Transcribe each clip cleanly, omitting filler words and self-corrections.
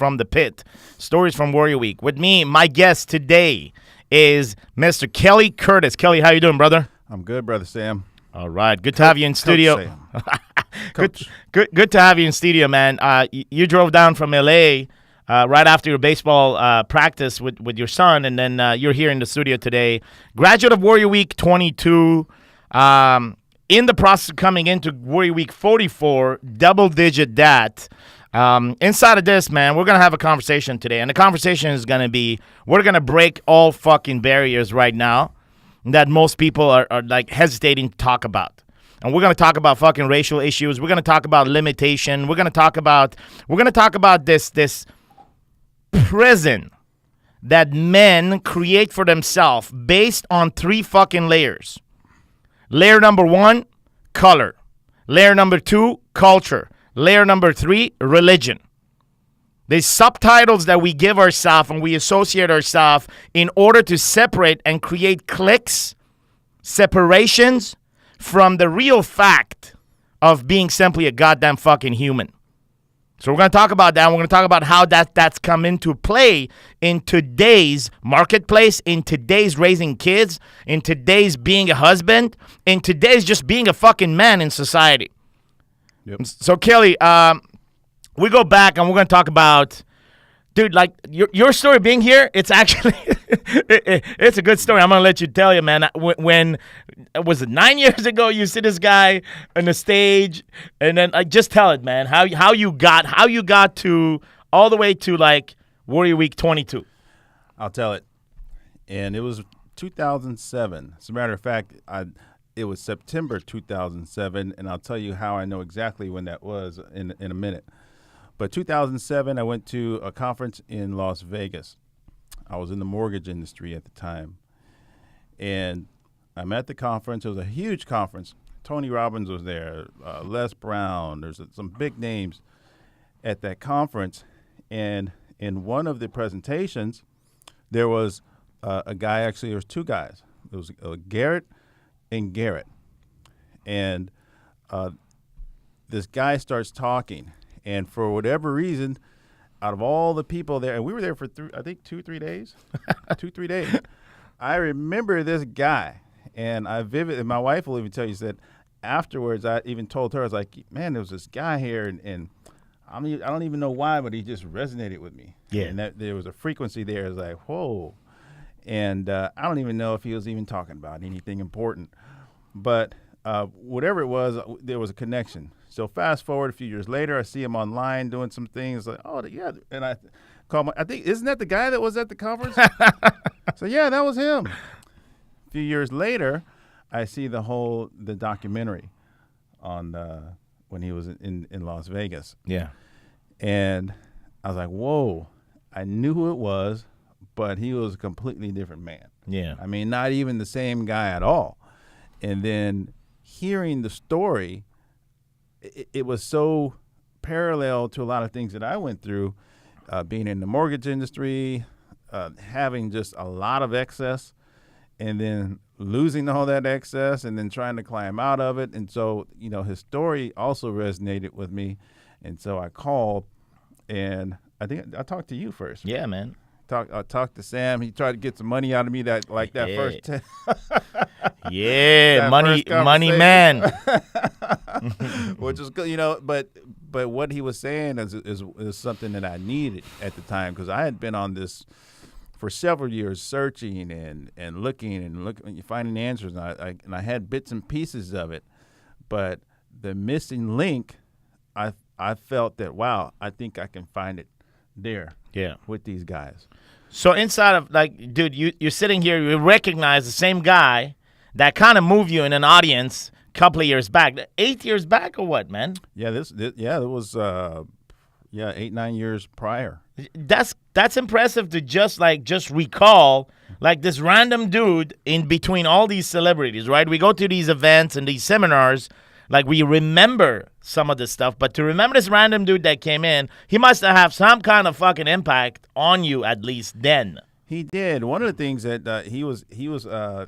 from the Pit, Stories from Warrior Week. With me, my guest today is Mr. Kelly Curtis. Kelly, how you doing, brother? I'm good, Brother Sam. All right. Good to have you in studio. Good to have you in studio, man. You drove down from L.A. Right after your baseball practice with your son, and then you're here in the studio today. Graduate of Warrior Week 22. In the process of coming into Warrior Week 44, double-digit dat. Inside of this, man, we're going to have a conversation today. And the conversation is going to be, we're going to break all fucking barriers right now that most people are like hesitating to talk about. And we're going to talk about fucking racial issues. We're going to talk about limitation. We're going to talk about this prison that men create for themselves based on 3 fucking layers. Layer number 1, color. Layer number 2, culture. Layer number 3, religion. These subtitles that we give ourselves and we associate ourselves in order to separate and create cliques, separations from the real fact of being simply a goddamn fucking human. So we're going to talk about that. We're going to talk about how that's come into play in today's marketplace, in today's raising kids, in today's being a husband, in today's just being a fucking man in society. Yep. So, Kelly, we go back and we're going to talk about, dude, like your story being here, it's actually, it's a good story. I'm going to let you tell you, man. When was it 9 years ago you see this guy on the stage, and then just tell it, man, how you got to all the way to like Warrior Week 22. I'll tell it. And it was 2007. As a matter of fact, it was September 2007, and I'll tell you how I know exactly when that was in a minute. But 2007, I went to a conference in Las Vegas. I was in the mortgage industry at the time. And I'm at the conference. It was a huge conference. Tony Robbins was there, Les Brown. There's some big names at that conference. And in one of the presentations, there was a guy, actually, there was 2 guys. There was Garrett and Garrett. And this guy starts talking. And for whatever reason, out of all the people there, and we were there for 2-3 days, 2-3 days. I remember this guy, and and my wife will even tell you that afterwards, I even told her, I was like, man, there was this guy here, and I don't even know why, but he just resonated with me. Yeah. And there was a frequency there. It was like, whoa. And I don't even know if he was even talking about anything important. But whatever it was, there was a connection. So fast forward a few years later, I see him online doing some things. Like, oh, yeah. And I call isn't that the guy that was at the conference? So, yeah, that was him. A few years later, I see the documentary on when he was in Las Vegas. Yeah. And I was like, whoa, I knew who it was, but he was a completely different man. Yeah. I mean, not even the same guy at all. And then hearing the story, it was so parallel to a lot of things that I went through, being in the mortgage industry, having just a lot of excess, and then losing all that excess, and then trying to climb out of it. And so, his story also resonated with me. And so I called, and I think I talked to you first. Yeah, man. I talked to Sam. He tried to get some money out of me that first. Yeah, money man. Which is good, but what he was saying is something that I needed at the time, because I had been on this for several years, searching and looking, finding answers, and I had bits and pieces of it, but the missing link, I felt that, wow, I think I can find it there. Yeah, with these guys. So inside of, like, dude, you're sitting here, you recognize the same guy that kind of moved you in an audience a couple of years back, 8 years back or what, man? Yeah, it was 8-9 years prior. That's impressive to just recall, like, this random dude in between all these celebrities, right? We go to these events and these seminars, like, we remember some of this stuff, but to remember this random dude that came in, he must have some kind of fucking impact on you, at least then. He did. One of the things that he was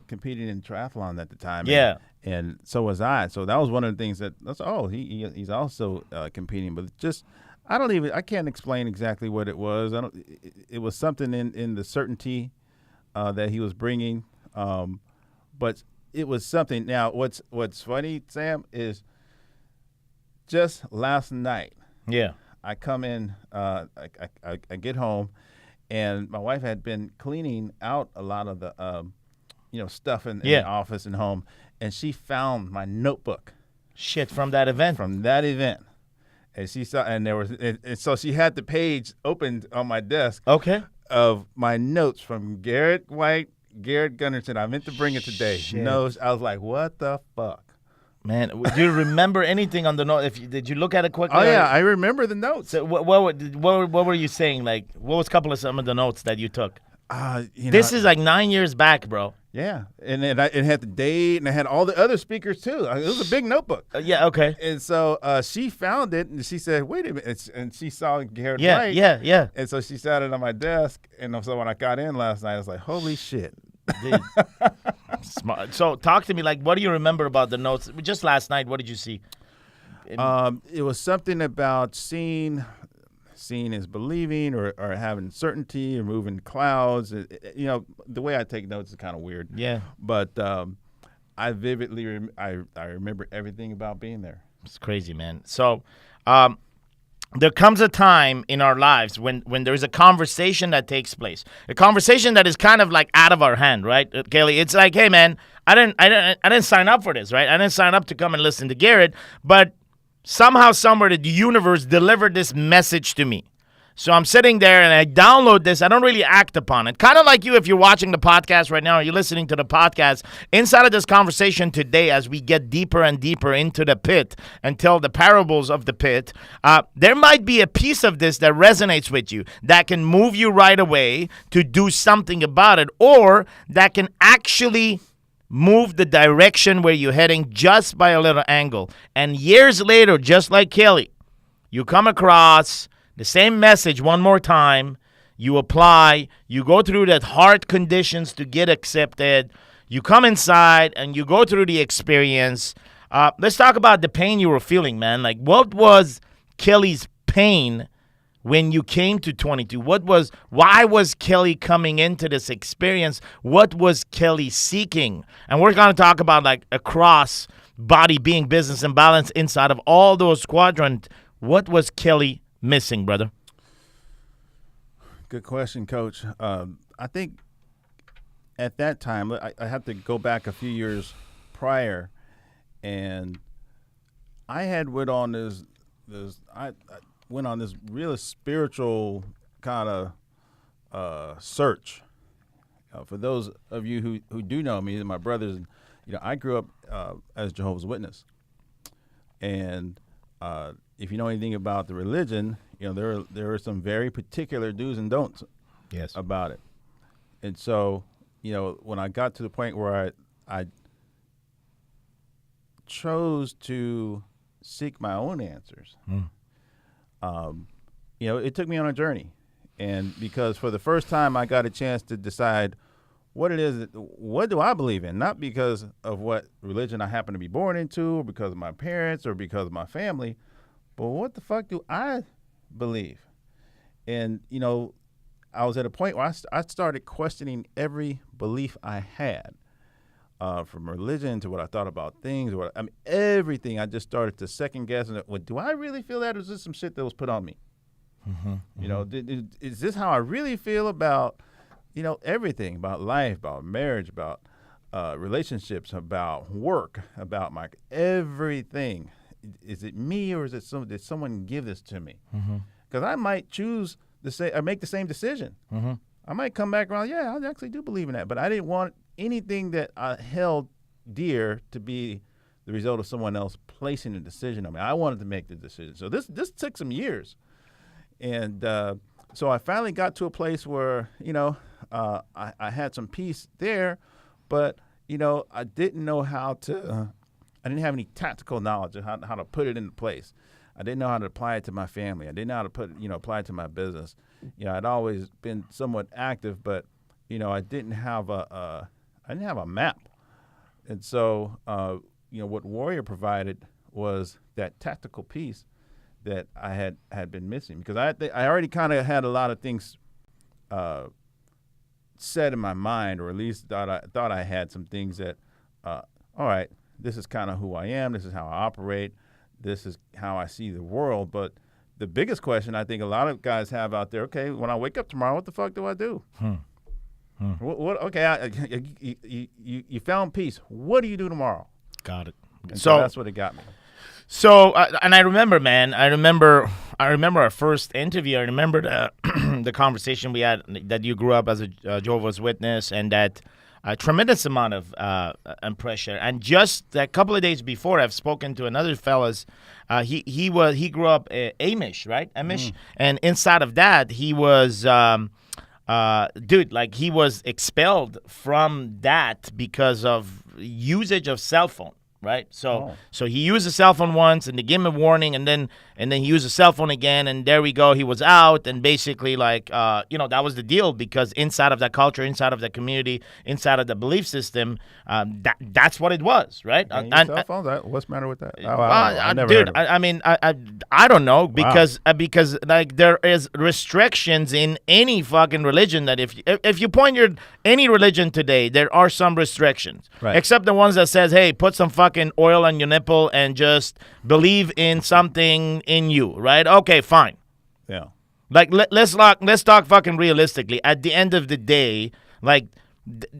competing in triathlon at the time. Yeah. And so was I. So that was one of the things he's also competing. But just I can't explain exactly what it was. It was something in the certainty that he was bringing, but it was something. Now, what's funny, Sam, is just last night. Yeah. I come in, I get home, and my wife had been cleaning out a lot of the, stuff in the office and home, and she found my notebook. Shit, from that event. And she saw, and so she had the page opened on my desk. Okay. Of my notes from Garrett White, Garrett Gunnarsson. I meant to bring it today. Shit. Notes. I was like, what the fuck? Man, do you remember anything on the note? Did you look at it quickly? Oh yeah, I remember the notes. So what were you saying? Like, what was a couple of some of the notes that you took? This is like 9 years back, bro. Yeah, and it had the date, and it had all the other speakers too. It was a big notebook. Yeah, okay. And so she found it, and she said, "Wait a minute!" And she saw Garrett White. Yeah. And so she sat it on my desk, and so when I got in last night, I was like, "Holy shit!" Dude. Smart. So talk to me. Like, what do you remember about the notes? Just last night, what did you see? It was something about seeing is believing, or having certainty, or moving clouds. The way I take notes is kind of weird. Yeah. But I vividly I remember everything about being there. It's crazy, man. So there comes a time in our lives when there's a conversation that takes place, a conversation that is kind of like out of our hand, right, Kelly? It's like, hey, man, I didn't sign up for this, right? I didn't sign up to come and listen to Garrett, but somehow, somewhere, the universe delivered this message to me. So I'm sitting there and I download this. I don't really act upon it. Kind of like you, if you're watching the podcast right now or you're listening to the podcast, inside of this conversation today, as we get deeper and deeper into the pit and tell the parables of the pit, there might be a piece of this that resonates with you, that can move you right away to do something about it, or that can actually move the direction where you're heading just by a little angle. And years later, just like Kelly, you come across the same message one more time, you apply, you go through that hard conditions to get accepted, you come inside and you go through the experience. Let's talk about the pain you were feeling, man. Like, what was Kelly's pain when you came to 22? Why was Kelly coming into this experience? What was Kelly seeking? And we're going to talk about like across body, being, business, and balance inside of all those quadrants. What was Kelly missing, brother? Good question, Coach. I think at that time, I have to go back a few years prior, and I had went on this went on this real spiritual kind of search. For those of you who do know me and my brothers, I grew up as Jehovah's Witness, and if you know anything about the religion, there are some very particular do's and don'ts about it. And so, when I got to the point where I chose to seek my own answers, it took me on a journey. And because for the first time I got a chance to decide what do I believe in, not because of what religion I happen to be born into, or because of my parents, or because of my family, but what the fuck do I believe? And, I was at a point where I started questioning every belief I had, from religion to what I thought about things, everything. I just started to second guess. Do I really feel that, or is this some shit that was put on me? Mm-hmm. Is this how I really feel about, everything, about life, about marriage, about relationships, about work, about my everything? Is it me, or is it did someone give this to me? Because I might choose I make the same decision. I might come back around, yeah, I actually do believe in that, but I didn't want anything that I held dear to be the result of someone else placing a decision on me. I wanted to make the decision. So this took some years. And so I finally got to a place where, I had some peace there, but, I didn't know how to, I didn't have any tactical knowledge of how to put it into place. I didn't know how to apply it to my family. I didn't know how to apply it to my business. I'd always been somewhat active, but, I didn't have a map. And so, what Warrior provided was that tactical piece that I had been missing, because I already kind of had a lot of things set in my mind, or at least thought I had some things that, all right, this is kind of who I am. This is how I operate. This is how I see the world. But the biggest question I think a lot of guys have out there, okay, when I wake up tomorrow, what the fuck do I do? What okay, you found peace. What do you do tomorrow? Got it. And so that's what it got me. So, and I remember, man, I remember our first interview. I remember the conversation we had, that you grew up as a Jehovah's Witness, and that a tremendous amount of pressure. And just a couple of days before, I've spoken to another fellas. He grew up Amish, right? Amish, and inside of that, he was. He was expelled from that because of usage of cell phone, right? So he used a cell phone once, and they gave him a warning, and then he used a cell phone again, and there we go. He was out, and basically, that was the deal, because inside of that culture, inside of that community, inside of the belief system, that's what it was, right? And cell phones? What's the matter with that? I never heard of it. I don't know, because like there is restrictions in any fucking religion, that if you point any religion today, there are some restrictions, right, except the ones that says, hey, put some fucking oil on your nipple and just believe in something in you, right? Okay, fine. Yeah. Like let's talk fucking realistically. At the end of the day, like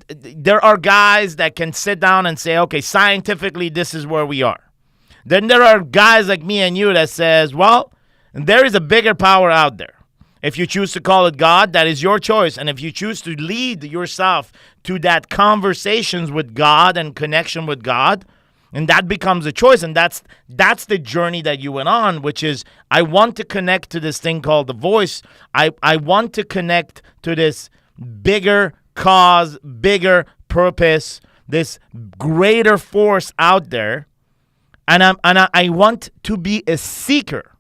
there are guys that can sit down and say, okay, scientifically this is where we are. Then there are guys like me and you that says, well, there is a bigger power out there. If you choose to call it God, that is your choice. And if you choose to lead yourself to that conversations with God and connection with God, and that becomes a choice, and that's the journey that you went on, which is, I want to connect to this thing called the voice. I want to connect to this bigger cause, bigger purpose, this greater force out there, and I want to be a seeker.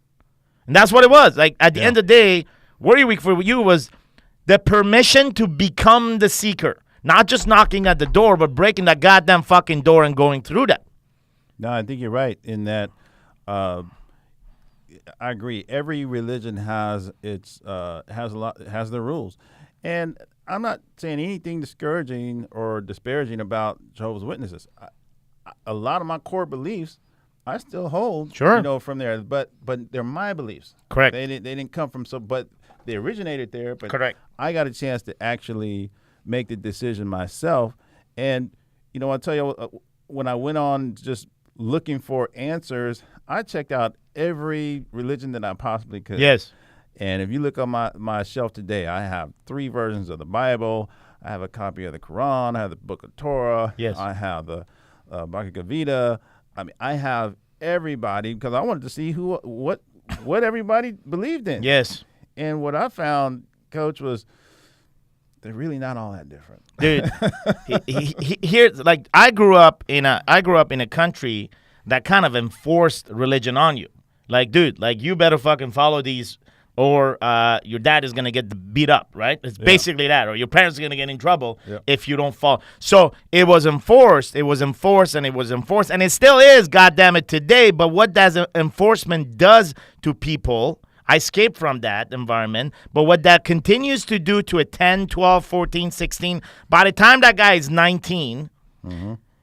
And that's what it was. Like, at the end of the day, Warrior Week for you was the permission to become the seeker. Not just knocking at the door, but breaking that goddamn fucking door and going through that. No, I think you're right in that. I agree. Every religion has has their rules, and I'm not saying anything discouraging or disparaging about Jehovah's Witnesses. A lot of my core beliefs I still hold, sure, from there, but they're my beliefs. Correct. They didn't come from but they originated there. But correct. I got a chance to actually make the decision myself, and I'll tell you, when I went on just looking for answers, I checked out every religion that I possibly could. Yes. And if you look on my shelf today, I have 3 versions of the Bible. I have a copy of the Quran. I have the Book of Torah. Yes. I have the Bhagavad Gita. I mean, I have everybody, because I wanted to see what everybody believed in. Yes. And what I found, Coach, was they're really not all that different, dude. Here, like, I grew up in a country that kind of enforced religion on you. Like, dude, like, you better fucking follow these, or your dad is gonna get beat up, right? It's basically that, or your parents are gonna get in trouble if you don't follow. So it was enforced, and it still is, goddamn it, today. But what does enforcement does to people? I escaped from that environment, but what that continues to do to a 10, 12, 14, 16, by the time that guy is 19,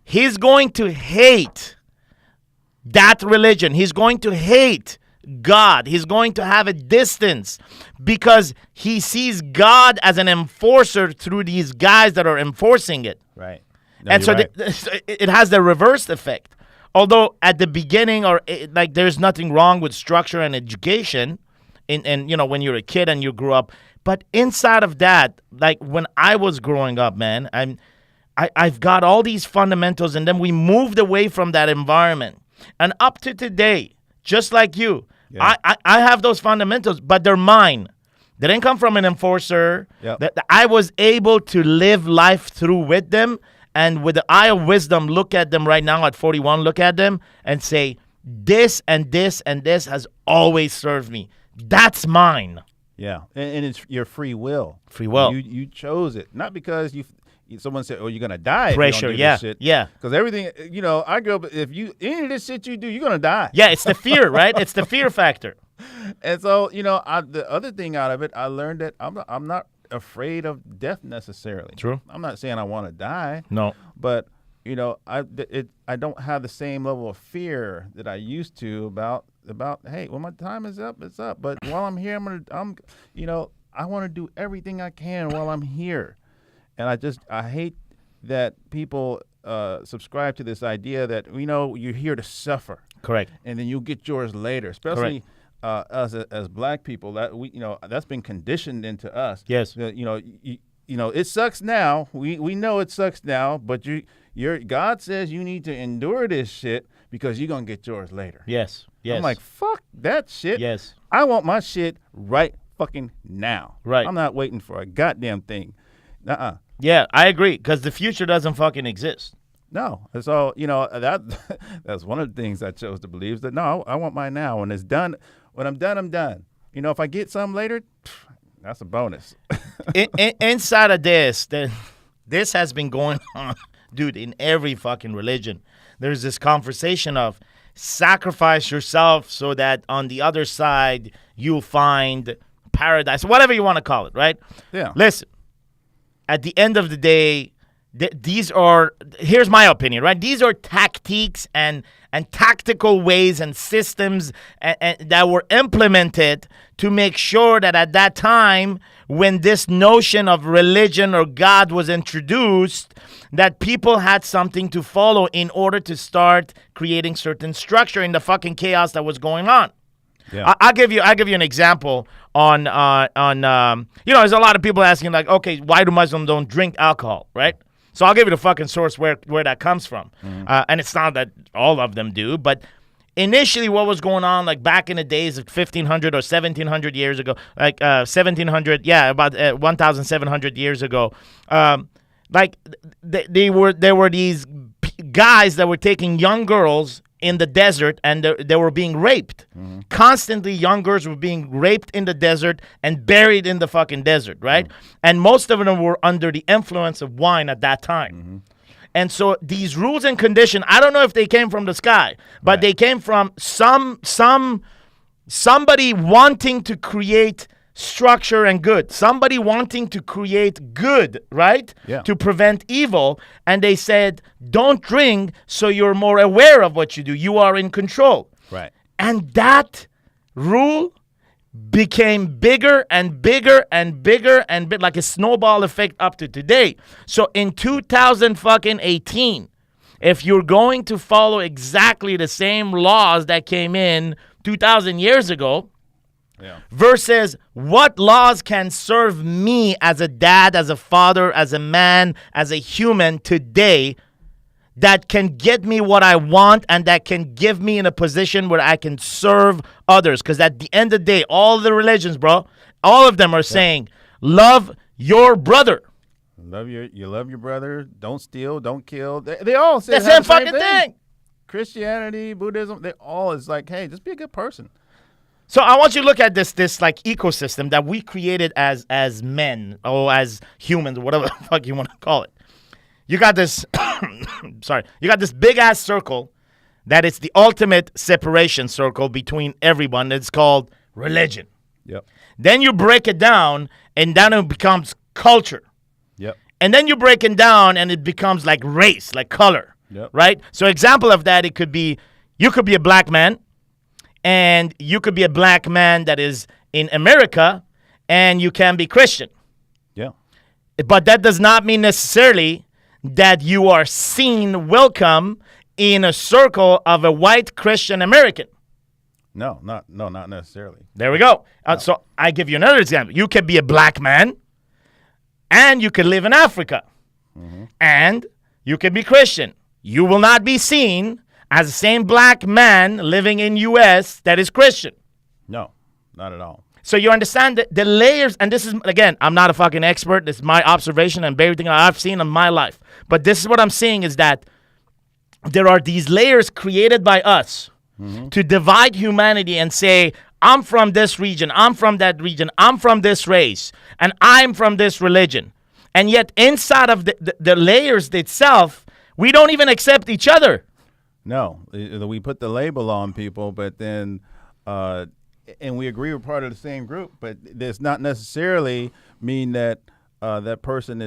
he's going to hate that religion. He's going to hate God. He's going to have a distance because he sees God as an enforcer through these guys that are enforcing it. Right. No, and so it has the reverse effect. Although at the beginning, there's nothing wrong with structure and education, and when you're a kid and you grew up. But inside of that, like when I was growing up, man, I've got all these fundamentals, and then we moved away from that environment. And up to today, just like you, I have those fundamentals, but they're mine. They didn't come from an enforcer. Yep. I was able to live life through with them, and with the eye of wisdom, look at them right now at 41, look at them and say, this and this and this has always served me. That's mine. Yeah, and it's your free will. Free will. You chose it, not because someone said, "Oh, you're gonna die." Pressure. If you don't do this shit. Because everything, I grew up. If any of this shit you do, you're gonna die. Yeah, it's the fear, right? It's the fear factor. And so, the other thing out of it, I learned that I'm not afraid of death necessarily. True. I'm not saying I want to die. No. But I don't have the same level of fear that I used to about hey, when my time is up, it's up. But while I'm here, I want to do everything I can while I'm here. And I hate that people subscribe to this idea that you're here to suffer. Correct. And then you'll get yours later, especially us as black people. That that's been conditioned into us. Yes. That, it sucks now. We know it sucks now, but God says you need to endure this shit because you're gonna get yours later. Yes. Yes. I'm like, fuck that shit. Yes. I want my shit right fucking now. Right. I'm not waiting for a goddamn thing. Yeah, I agree, because the future doesn't fucking exist. No. So, that's one of the things I chose to believe is that, no, I want mine now. When it's done, when I'm done, I'm done. If I get some later, that's a bonus. Inside of this has been going on, dude, in every fucking religion. There's this conversation of sacrifice yourself so that on the other side you'll find paradise, whatever you want to call it, right? Yeah. Listen, at the end of the day, here's my opinion, right? These are tactiques and tactical ways and systems and that were implemented to make sure that at that time when this notion of religion or God was introduced, that people had something to follow in order to start creating certain structure in the fucking chaos that was going on. Yeah. I'll give you an example on there's a lot of people asking like, okay, why do Muslims don't drink alcohol, right? So I'll give you the fucking source where that comes from. Mm-hmm. And it's not that all of them do, but initially what was going on, like back in the days of 1500 or 1700 years ago, like 1700, about 1700 years ago, like there were these guys that were taking young girls in the desert and they were being raped. Mm-hmm. Constantly young girls were being raped in the desert and buried in the fucking desert, right? Mm-hmm. And most of them were under the influence of wine at that time. Mm-hmm. And so these rules and conditions, I don't know if they came from the sky, but they came from somebody wanting to create structure and good, somebody wanting to create good, right? Yeah. To prevent evil. And they said, don't drink so you're more aware of what you do. You are in control. Right. And that rule became bigger and bigger and bigger and like a snowball effect up to today. So in 2018, if you're going to follow exactly the same laws that came in 2,000 years ago, versus what laws can serve me as a dad, as a father, as a man, as a human today that can get me what I want and that can give me in a position where I can serve others. Because at the end of the day, all the religions, bro, all of them are saying, love your brother. You love your brother. Don't steal. Don't kill. They all say the same fucking thing. Christianity, Buddhism, they all is like, hey, just be a good person. So I want you to look at this like ecosystem that we created as men or as humans, whatever the fuck you want to call it. You got this, you got this big ass circle that it's the ultimate separation circle between everyone. It's called religion. Yep. Then you break it down and then it becomes culture. Yep. And then you break it down and it becomes like race, like color. Yep. Right? So example of that, you could be a black man. And you could be a black man that is in America, and you can be Christian. Yeah. But that does not mean necessarily that you are seen welcome in a circle of a white Christian American. No, not necessarily. There we go. No. So I give you another example. You could be a black man, and you could live in Africa. Mm-hmm. And you could be Christian. You will not be seen as the same black man living in U.S. that is Christian. No, not at all. So you understand the layers, and this is, again, I'm not a fucking expert. This is my observation and everything I've seen in my life. But this is what I'm seeing is that there are these layers created by us to divide humanity and say, I'm from this region, I'm from that region, I'm from this race, and I'm from this religion. And yet inside of the layers itself, we don't even accept each other. No, we put the label on people, but then and we agree we're part of the same group, but does not necessarily mean that that person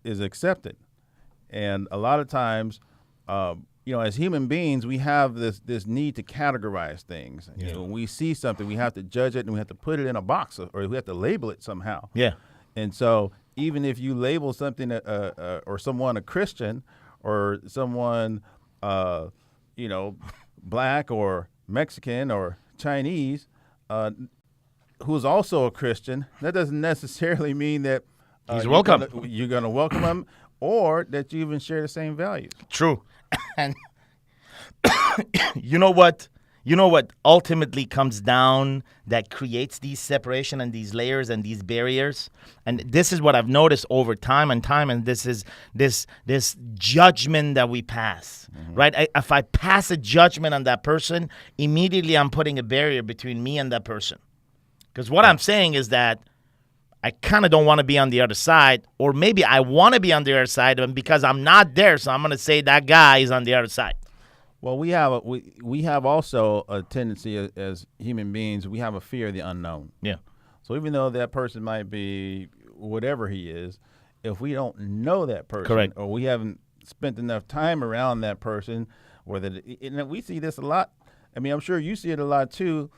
is accepted. And a lot of times, as human beings, we have this need to categorize things. Yeah. When we see something, we have to judge it and we have to put it in a box or we have to label it somehow. Yeah. And so even if you label something or someone a Christian or someone, black or Mexican or Chinese, who's also a Christian, that doesn't necessarily mean that he's welcome. You're going to welcome him or that you even share the same values. True. And you know what ultimately comes down that creates these separation and these layers and these barriers? And this is what I've noticed over time and time, and this is this judgment that we pass, right? If I pass a judgment on that person, immediately I'm putting a barrier between me and that person. Because what I'm saying is that I kind of don't want to be on the other side, or maybe I want to be on the other side, and because I'm not there, so I'm going to say that guy is on the other side. Well, we have also a tendency as human beings, we have a fear of the unknown. Yeah. So even though that person might be whatever he is, if we don't know that person, correct, or we haven't spent enough time around that person, and we see this a lot. I mean, I'm sure you see it a lot too,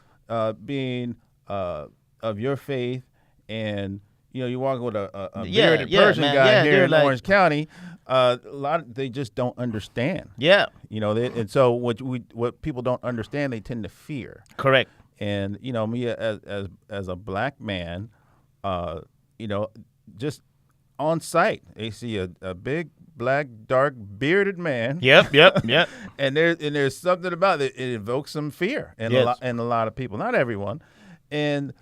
being of your faith. And you walk with a bearded Persian guy here in Orange County. A lot they just don't understand. Yeah, and so what people don't understand, they tend to fear. Correct. And me as a black man, just on sight, they see a big black dark bearded man. Yep. and there's something about it. It evokes some fear in a lot of people, not everyone, and.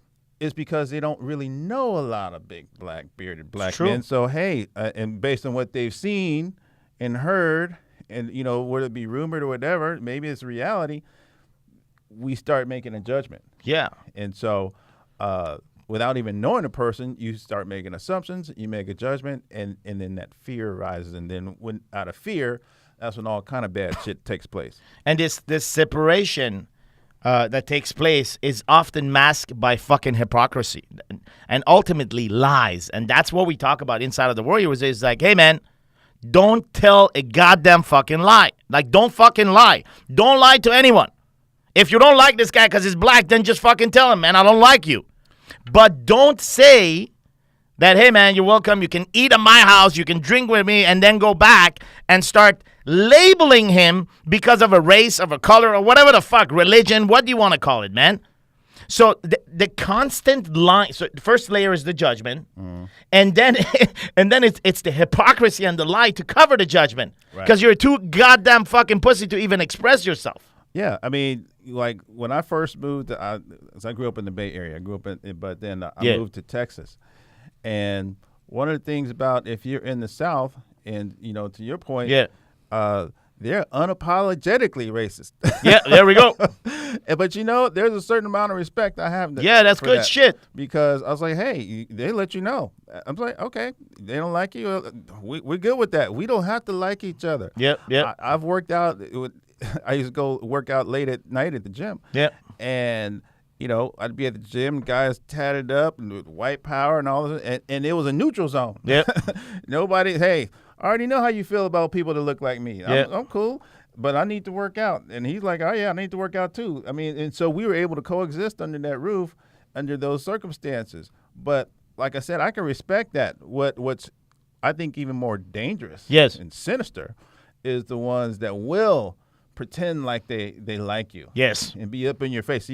It's because they don't really know a lot of big black bearded black men. So hey, and based on what they've seen and heard, and whether it be rumored or whatever, maybe it's reality. We start making a judgment. Yeah. And so, without even knowing a person, you start making assumptions. You make a judgment, and then that fear arises. And then when out of fear, that's when all kind of bad shit takes place. And this separation. That takes place is often masked by fucking hypocrisy and ultimately lies. And that's what we talk about inside of the Warriors is like, hey, man, don't tell a goddamn fucking lie. Like, don't fucking lie. Don't lie to anyone. If you don't like this guy because he's black, then just fucking tell him, man, I don't like you. But don't say that, hey, man, you're welcome. You can eat at my house. You can drink with me and then go back and start labeling him because of a race, of a color, or whatever the fuck, religion, what do you want to call it, man? So the constant line, so the first layer is the judgment, and then it's the hypocrisy and the lie to cover the judgment, because you're too goddamn fucking pussy to even express yourself. Yeah, I mean, like when I first moved, I grew up in the Bay Area. But then I moved to Texas, and one of the things about if you're in the South, and to your point, they're unapologetically racist. Yeah, there we go. But there's a certain amount of respect I have. That's good shit. Because I was like, hey, they let you know. I'm like, okay, they don't like you. We're good with that. We don't have to like each other. Yep. I've worked out. I used to go work out late at night at the gym. Yeah. And I'd be at the gym, guys tatted up and with white power and all this, and it was a neutral zone. Yep. Nobody. Hey, I already know how you feel about people that look like me. I'm cool, but I need to work out. And he's like, oh, yeah, I need to work out too. I mean, and so we were able to coexist under that roof under those circumstances. But like I said, I can respect that. What's I think even more dangerous and sinister is the ones that will pretend like they like you. Yes. And be up in your face.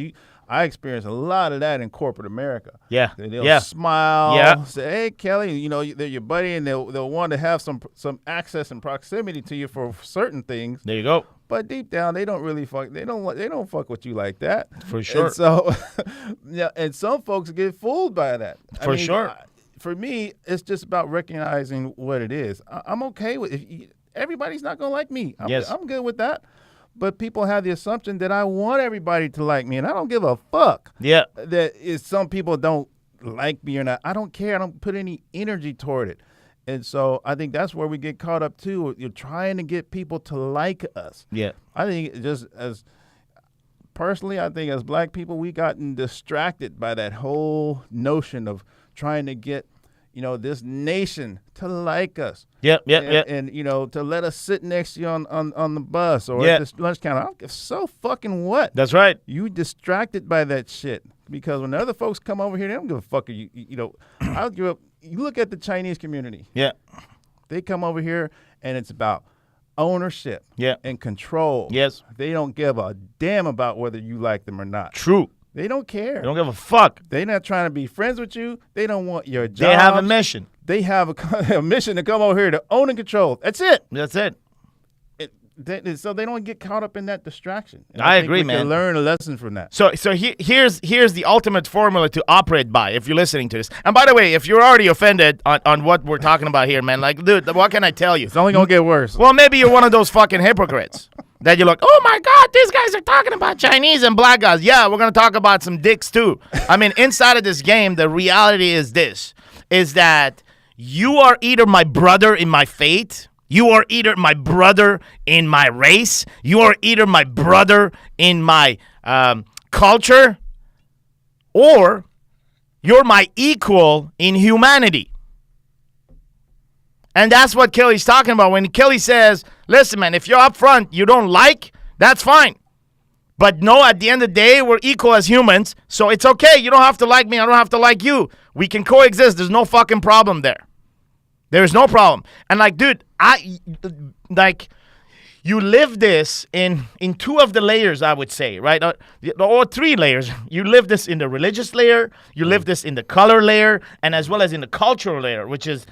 I experienced a lot of that in corporate America. Yeah. They'll smile. Yeah. Say, hey, Kelly, they're your buddy, and they'll want to have some access and proximity to you for certain things. There you go. But deep down, they don't really fuck. They don't fuck with you like that. For sure. And so, and some folks get fooled by that. For sure. For me, it's just about recognizing what it is. I'm okay with everybody's not gonna like me. I'm good with that. But people have the assumption that I want everybody to like me, and I don't give a fuck. Yeah. That is, some people don't like me or not. I don't care. I don't put any energy toward it. And so I think that's where we get caught up too. You're trying to get people to like us. Yeah. I think just as personally, I think as black people, we gotten distracted by that whole notion of trying to get, this nation to like us. Yep. And to let us sit next to you on the bus or at this lunch counter. I don't give so fucking what. That's right. You distracted by that shit. Because when the other folks come over here, they don't give a fuck. I'll give up. You look at the Chinese community. Yeah. They come over here, and it's about ownership and control. Yes. They don't give a damn about whether you like them or not. True. They don't care. They don't give a fuck. They're not trying to be friends with you. They don't want your job. They have a mission. They have a mission to come over here to own and control. That's it. That's it. So they don't get caught up in that distraction. And I think agree, we man. can learn a lesson from that. So here's the ultimate formula to operate by if you're listening to this. And by the way, if you're already offended on what we're talking about here, man, like, dude, what can I tell you? It's only going to get worse. Well, maybe you're one of those fucking hypocrites that you're like, oh, my God, these guys are talking about Chinese and black guys. Yeah, we're going to talk about some dicks, too. I mean, inside of this game, the reality is that you are either my brother in my faith, you are either my brother in my race, you are either my brother in my culture, or you're my equal in humanity. And that's what Kelly's talking about. When Kelly says, listen, man, if you're up front, you don't like, that's fine. But no, at the end of the day, we're equal as humans, so it's okay. You don't have to like me. I don't have to like you. We can coexist. There's no fucking problem there. There's no problem. And like, dude, you live this in two of the layers, I would say, right? Or three layers. You live this in the religious layer, you live this in the color layer, and as well as in the cultural layer, which is,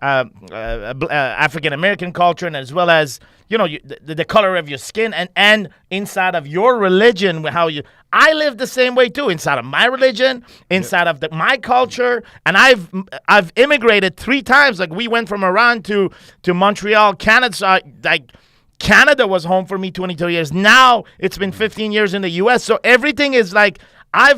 African-American culture, and as well as, the color of your skin, and inside of your religion, I live the same way too, inside of my religion, inside of my culture, and I've immigrated 3 times. Like, we went from Iran to Montreal, Canada. So Canada was home for me 22 years. Now it's been 15 years in the U.S. So everything is like, I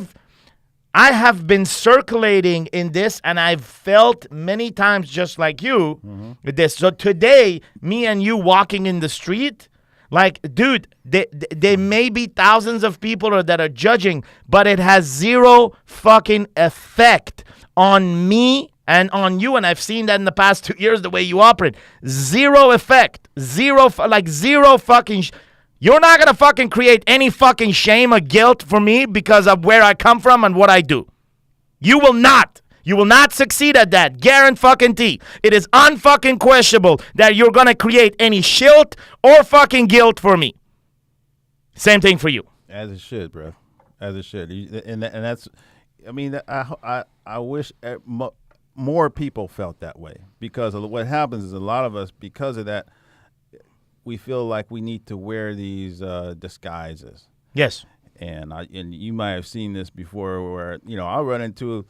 have been circulating in this, and I've felt many times just like you with this. So today, me and you walking in the street, like, dude, there may be thousands of people that are judging, but it has zero fucking effect on me and on you, and I've seen that in the past 2 years, the way you operate. Zero effect. Zero fucking... You're not going to fucking create any fucking shame or guilt for me because of where I come from and what I do. You will not. You will not succeed at that. Guarantee. It is unfucking questionable that you're going to create any shilt or fucking guilt for me. Same thing for you. As it should, bro. As it should. And that's... I mean, I wish... more people felt that way, because what happens is a lot of us, because of that, we feel like we need to wear these disguises. Yes. And you might have seen this before, where I'll run into.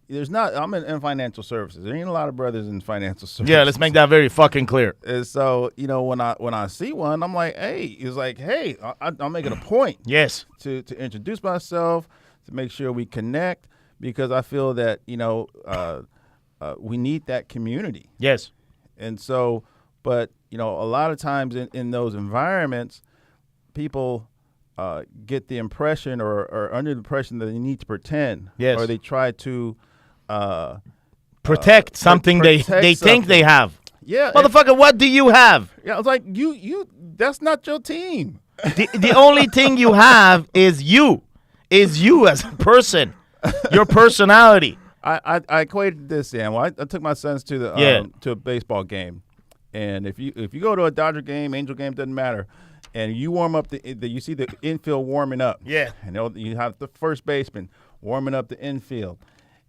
I'm in financial services. There ain't a lot of brothers in financial services. Yeah, let's make that very fucking clear. And so when I see one, I'm like, hey, he's like, hey, I'm making a point. Yes. To introduce myself, to make sure we connect, because I feel that we need that community. Yes. And so, but, a lot of times in those environments, people get the impression or under the impression that they need to pretend. Yes. Or they try to protect something they think they have. Yeah. Motherfucker, what do you have? Yeah, I was like, you that's not your team. The only thing you have is you as a person, your personality. I equated this, Sam. Well, I took my sons to a baseball game, and if you go to a Dodger game, Angel game, doesn't matter, and you warm up you see the infield warming up. Yeah. And you have the first baseman warming up the infield,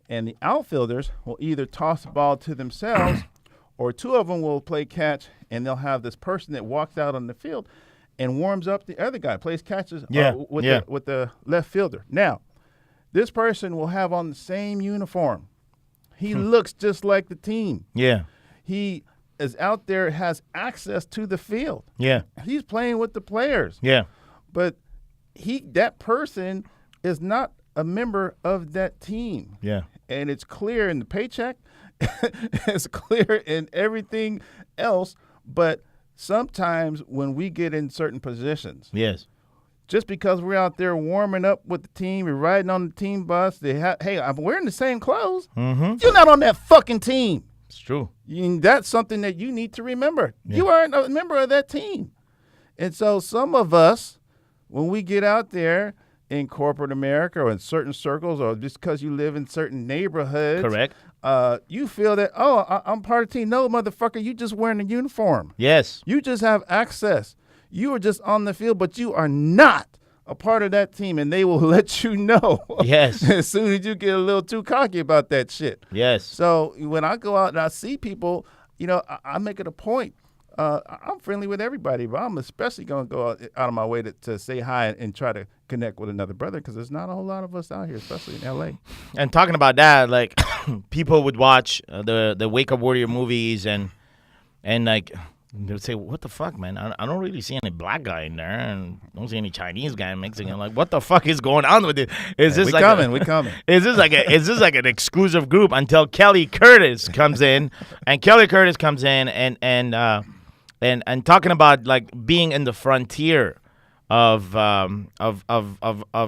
and the outfielders will either toss the ball to themselves, or 2 of them will play catch, and they'll have this person that walks out on the field and warms up the other guy, plays catches with the left fielder. Now, this person will have on the same uniform. He looks just like the team. Yeah. He is out there, has access to the field. Yeah. He's playing with the players. Yeah. But that person is not a member of that team. Yeah. And it's clear in the paycheck. It's clear in everything else. But sometimes when we get in certain positions, yes, just because we're out there warming up with the team and riding on the team bus, hey, I'm wearing the same clothes. Mm-hmm. You're not on that fucking team. It's true. That's something that you need to remember. Yeah. You aren't a member of that team. And so some of us, when we get out there in corporate America or in certain circles or just because you live in certain neighborhoods. Correct. You feel that, I'm part of the team. No, motherfucker, you just wearing a uniform. Yes. You just have access. You are just on the field, but you are not a part of that team, and they will let you know. Yes. As soon as you get a little too cocky about that shit. Yes. So when I go out and I see people, I make it a point. I'm friendly with everybody, but I'm especially going to go out of my way to say hi and try to connect with another brother because there's not a whole lot of us out here, especially in L.A. And talking about that, like, people would watch the Wake Up Warrior movies and like, they would say, what the fuck, man? I don't really see any black guy in there, and don't see any Chinese guy, Mexican. Like, what the fuck is going on with it? Is this we like coming? Is this like an exclusive group until Kelly Curtis comes in? And Kelly Curtis comes in and talking about like being in the frontier of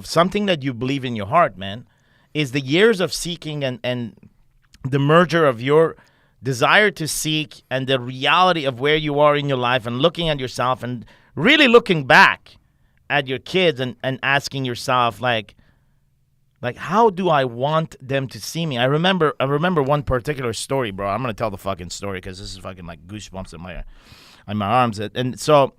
something that you believe in your heart, man, is the years of seeking and the merger of your desire to seek and the reality of where you are in your life and looking at yourself and really looking back at your kids and asking yourself like how do I want them to see me? I remember one particular story, bro. I'm gonna tell the fucking story because this is fucking like goosebumps in my arms. And so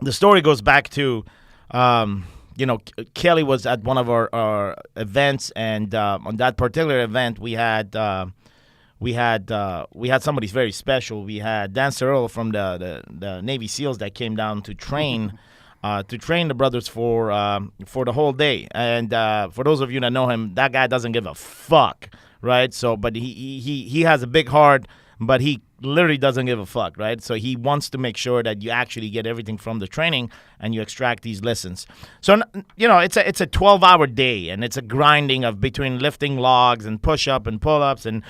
the story goes back to Kelly was at one of our events, and on that particular event we had somebody very special. We had Dan Searle from the Navy SEALs that came down to train the brothers for the whole day. And for those of you that know him, that guy doesn't give a fuck, right? So, but he has a big heart, but he literally doesn't give a fuck, right? So he wants to make sure that you actually get everything from the training and you extract these lessons. So, it's a 12-hour day, and it's a grinding of between lifting logs and push-up and pull-ups and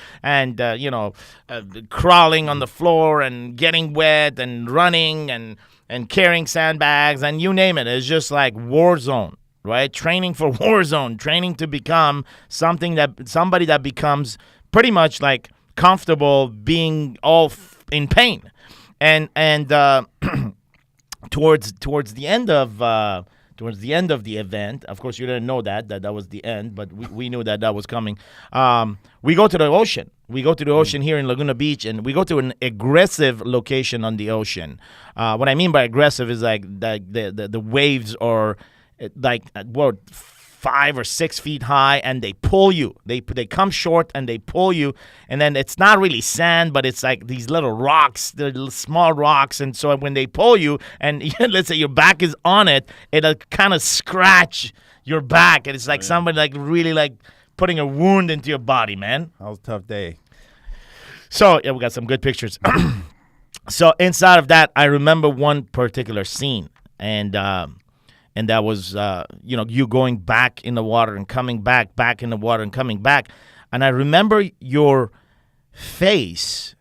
crawling on the floor and getting wet and running and carrying sandbags and you name it. It's just like war zone, right? Training for war zone, training to become somebody that becomes pretty much like comfortable being all in pain, and towards the end of the event, of course you didn't know that was the end, but we knew that was coming. We go to the ocean. We go to the ocean here in Laguna Beach, and we go to an aggressive location on the ocean. What I mean by aggressive is like the waves are like 5 or 6 feet high, and they pull you. They come short and they pull you, and then it's not really sand, but it's like these little rocks, the little small rocks, and so when they pull you, and let's say your back is on it, it'll kind of scratch your back, and it's like somebody like really like putting a wound into your body, man. That was a tough day. So yeah, we got some good pictures. So inside of that, I remember one particular scene, and that was, you going back in the water and coming back in the water and coming back. And I remember your face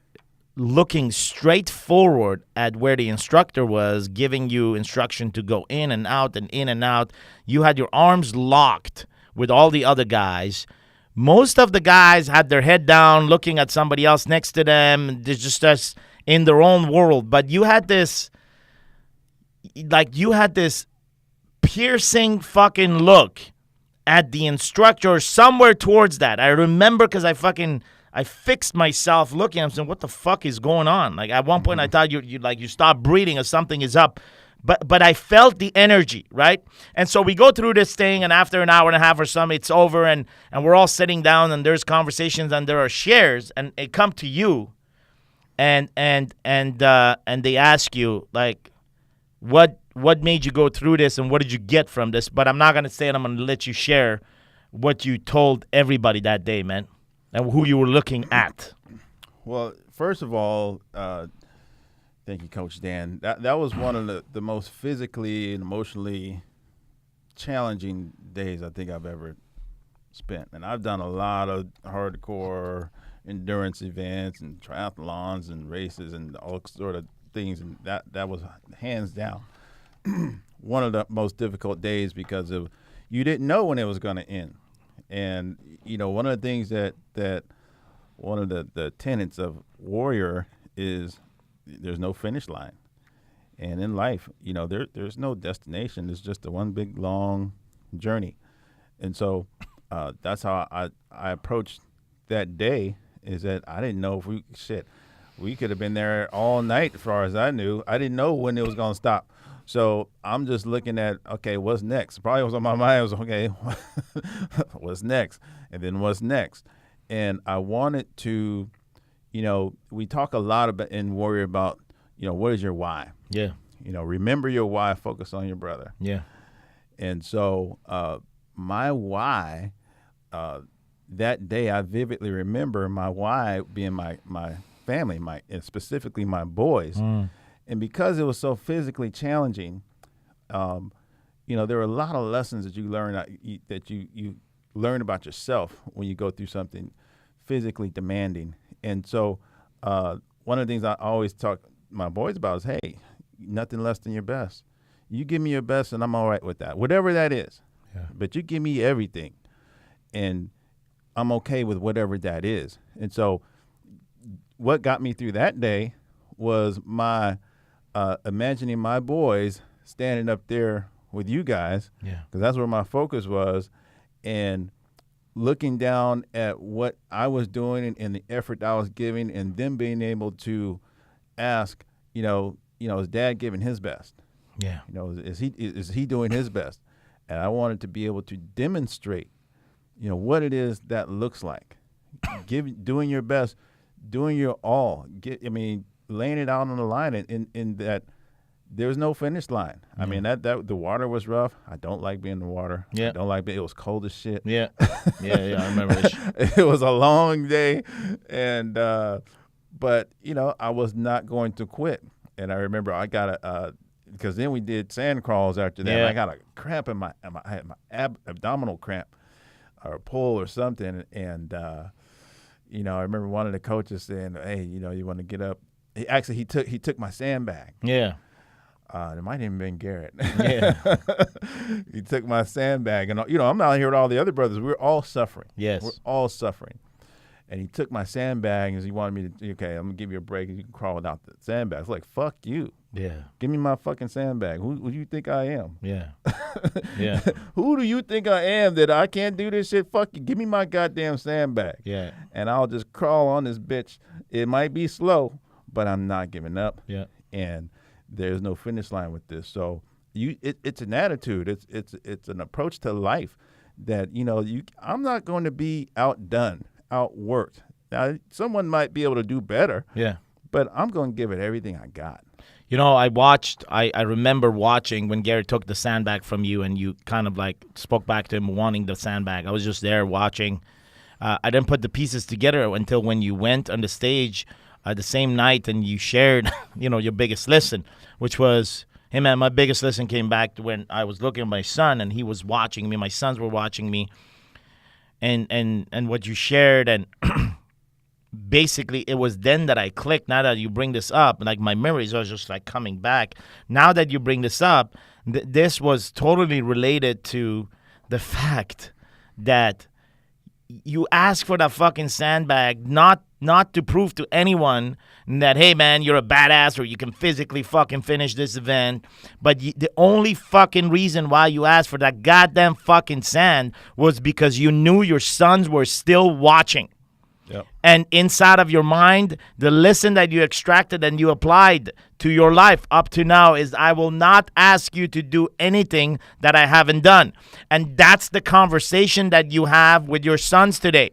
looking straight forward at where the instructor was giving you instruction to go in and out and in and out. You had your arms locked with all the other guys. Most of the guys had their head down looking at somebody else next to them. They're just in their own world. But you had this piercing fucking look at the instructor somewhere towards that. I remember because I fixed myself looking. I'm saying, what the fuck is going on? Like at one point I thought you stopped breathing or something is up. But I felt the energy, right? And so we go through this thing, and after an hour and a half or something, it's over, and we're all sitting down, and there's conversations, and there are shares, and it come to you, and they ask you like, what made you go through this and what did you get from this? But I'm not going to say it. I'm going to let you share what you told everybody that day, man, and who you were looking at. Well, first of all, thank you, Coach Dan. That was one of the most physically and emotionally challenging days I think I've ever spent. And I've done a lot of hardcore endurance events and triathlons and races and all sort of things, and that was hands down one of the most difficult days because of you didn't know when it was going to end. And, one of the things that one of the tenets of warrior is there's no finish line. And in life, there's no destination. It's just a one big, long journey. And so that's how I approached that day, is that I didn't know if we could have been there all night as far as I knew. I didn't know when it was going to stop. So I'm just looking at, okay, what's next? Probably was on my mind was, okay, what's next? And then what's next? And I wanted to, we talk a lot about in Warrior about, what is your why? Yeah. Remember your why, focus on your brother. Yeah. And so my why, that day I vividly remember my why being my family, and specifically my boys. And because it was so physically challenging, there were a lot of lessons that you learn that you learn about yourself when you go through something physically demanding. And so one of the things I always talk to my boys about is, hey, nothing less than your best. You give me your best and I'm all right with that, whatever that is. Yeah. But you give me everything and I'm okay with whatever that is. And so what got me through that day was my imagining my boys standing up there with you guys, because that's where my focus was, and looking down at what I was doing and the effort I was giving, and them being able to ask, is Dad giving his best? Yeah. Is he doing his best? And I wanted to be able to demonstrate, what it is that looks like. Doing your best, doing your all. Laying it out on the line in that there's no finish line. I mean, that the water was rough. I don't like being in the water. Yeah. I don't like it was cold as shit. Yeah. Yeah, I remember this. It was a long day. And but I was not going to quit. And I remember I got because then we did sand crawls after that. Yeah. I got a cramp I had my abdominal cramp or pull or something. And I remember one of the coaches saying, hey, you want to get up. He took my sandbag. Yeah. It might even been Garrett. Yeah. He took my sandbag, and I'm out here with all the other brothers. We're all suffering. Yes. We're all suffering. And he took my sandbag, and he wanted me to, okay, I'm gonna give you a break, and you can crawl without the sandbag. It's like, fuck you. Yeah. Give me my fucking sandbag. Who do you think I am? Yeah. Yeah. Who do you think I am that I can't do this shit? Fuck you. Give me my goddamn sandbag. Yeah. And I'll just crawl on this bitch. It might be slow, but I'm not giving up. Yeah. And there's no finish line with this. So it's an attitude. It's an approach to life that, I'm not going to be outdone, outworked. Now, someone might be able to do better. Yeah. But I'm going to give it everything I got. I remember watching when Gary took the sandbag from you and you kind of like spoke back to him wanting the sandbag. I was just there watching. I didn't put the pieces together until when you went on the stage the same night and you shared, your biggest lesson, which was, hey, man, my biggest lesson came back to when I was looking at my son and he was watching me. My sons were watching me. And what you shared, and basically it was then that I clicked. Now that you bring this up, like my memories are just like coming back. Now that you bring this up, this was totally related to the fact that you ask for that fucking sandbag, not to prove to anyone that, hey, man, you're a badass or you can physically fucking finish this event. But the only fucking reason why you asked for that goddamn fucking sand was because you knew your sons were still watching. Yep. And inside of your mind, the lesson that you extracted and you applied to your life up to now is, I will not ask you to do anything that I haven't done. And that's the conversation that you have with your sons today.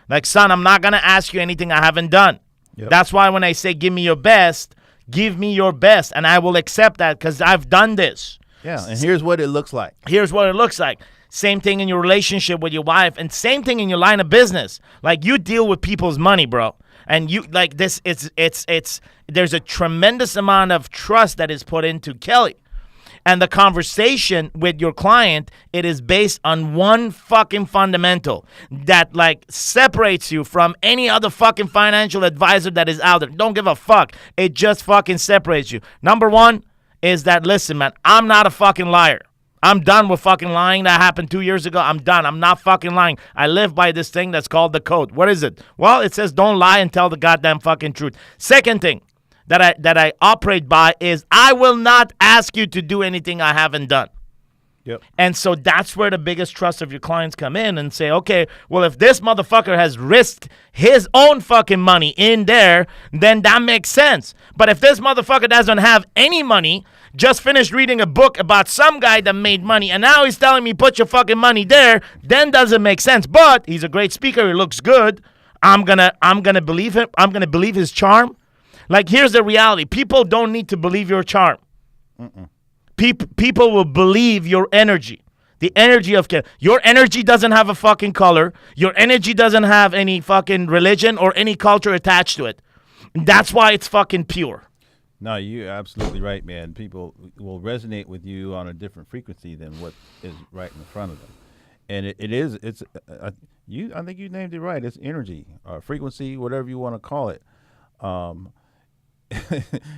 Like, son, I'm not going to ask you anything I haven't done. Yep. That's why when I say give me your best, give me your best. And I will accept that because I've done this. Yeah, and here's what it looks like. Here's what it looks like. Same thing in your relationship with your wife, and same thing in your line of business. Like, you deal with people's money, bro. And you like this, it's there's a tremendous amount of trust that is put into Kelly. And the conversation with your client, it is based on one fucking fundamental that like separates you from any other fucking financial advisor that is out there. Don't give a fuck. It just fucking separates you. Number one, is that, listen, man, I'm not a fucking liar. I'm done with fucking lying. That happened 2 years ago. I'm done. I'm not fucking lying. I live by this thing that's called the code. What is it? Well, it says don't lie and tell the goddamn fucking truth. Second thing that I operate by is I will not ask you to do anything I haven't done. Yep. And so that's where the biggest trust of your clients come in and say, okay, well, if this motherfucker has risked his own fucking money in there, then that makes sense. But if this motherfucker doesn't have any money, just finished reading a book about some guy that made money, and now he's telling me put your fucking money there, then doesn't make sense. But he's a great speaker. He looks good. I'm gonna believe him. I'm gonna believe his charm. Like, here's the reality. People don't need to believe your charm. People will believe your energy. The energy of your energy doesn't have a fucking color. Your energy doesn't have any fucking religion or any culture attached to it. That's why it's fucking pure. No, you're absolutely right, man. People will resonate with you on a different frequency than what is right in front of them. And I think you named it right. It's energy, frequency, whatever you want to call it.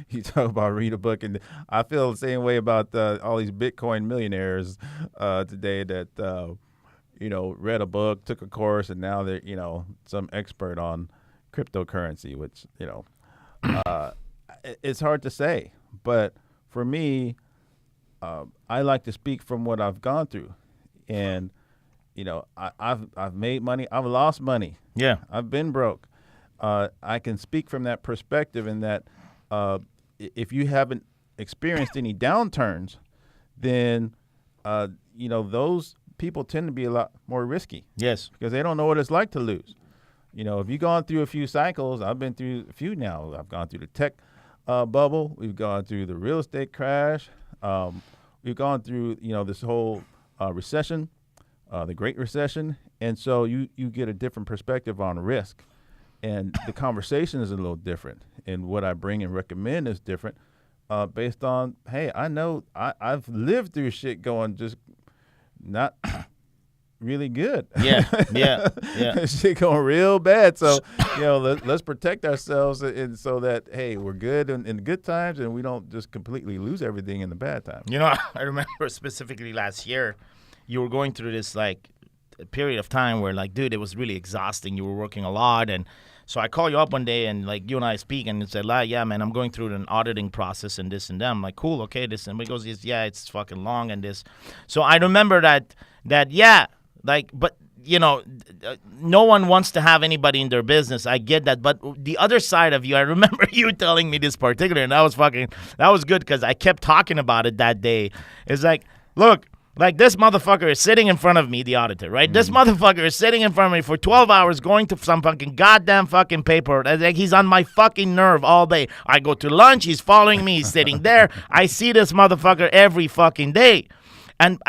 You talk about read a book, and I feel the same way about all these Bitcoin millionaires today that read a book, took a course, and now they're some expert on cryptocurrency, which it's hard to say. But for me, I like to speak from what I've gone through, and I've made money, I've lost money, I've been broke. I can speak from that perspective, in that if you haven't experienced any downturns, then those people tend to be a lot more risky. Yes, because they don't know what it's like to lose. If you've gone through a few cycles, I've been through a few now. I've gone through the tech bubble. We've gone through the real estate crash. We've gone through this whole recession, the Great Recession, and so you get a different perspective on risk. And the conversation is a little different, and what I bring and recommend is different, based on, hey, I know I've lived through shit going just not really good. Yeah. Shit going real bad. So let's protect ourselves, and so that, hey, we're good in good times, and we don't just completely lose everything in the bad times. I remember specifically last year, you were going through this a period of time where, dude, it was really exhausting. You were working a lot, and so I call you up one day, and you and I speak, and you said, yeah, man, I'm going through an auditing process and this and that. I'm like, cool, okay, this. And he goes, yeah, it's fucking long and this. So I remember that yeah, but no one wants to have anybody in their business. I get that. But the other side of you, I remember you telling me this particular, and that was good, because I kept talking about it that day. It's look, this motherfucker is sitting in front of me, the auditor, right? This motherfucker is sitting in front of me for 12 hours going to some fucking goddamn fucking paper. He's on my fucking nerve all day. I go to lunch, he's following me, he's sitting there. I see this motherfucker every fucking day. And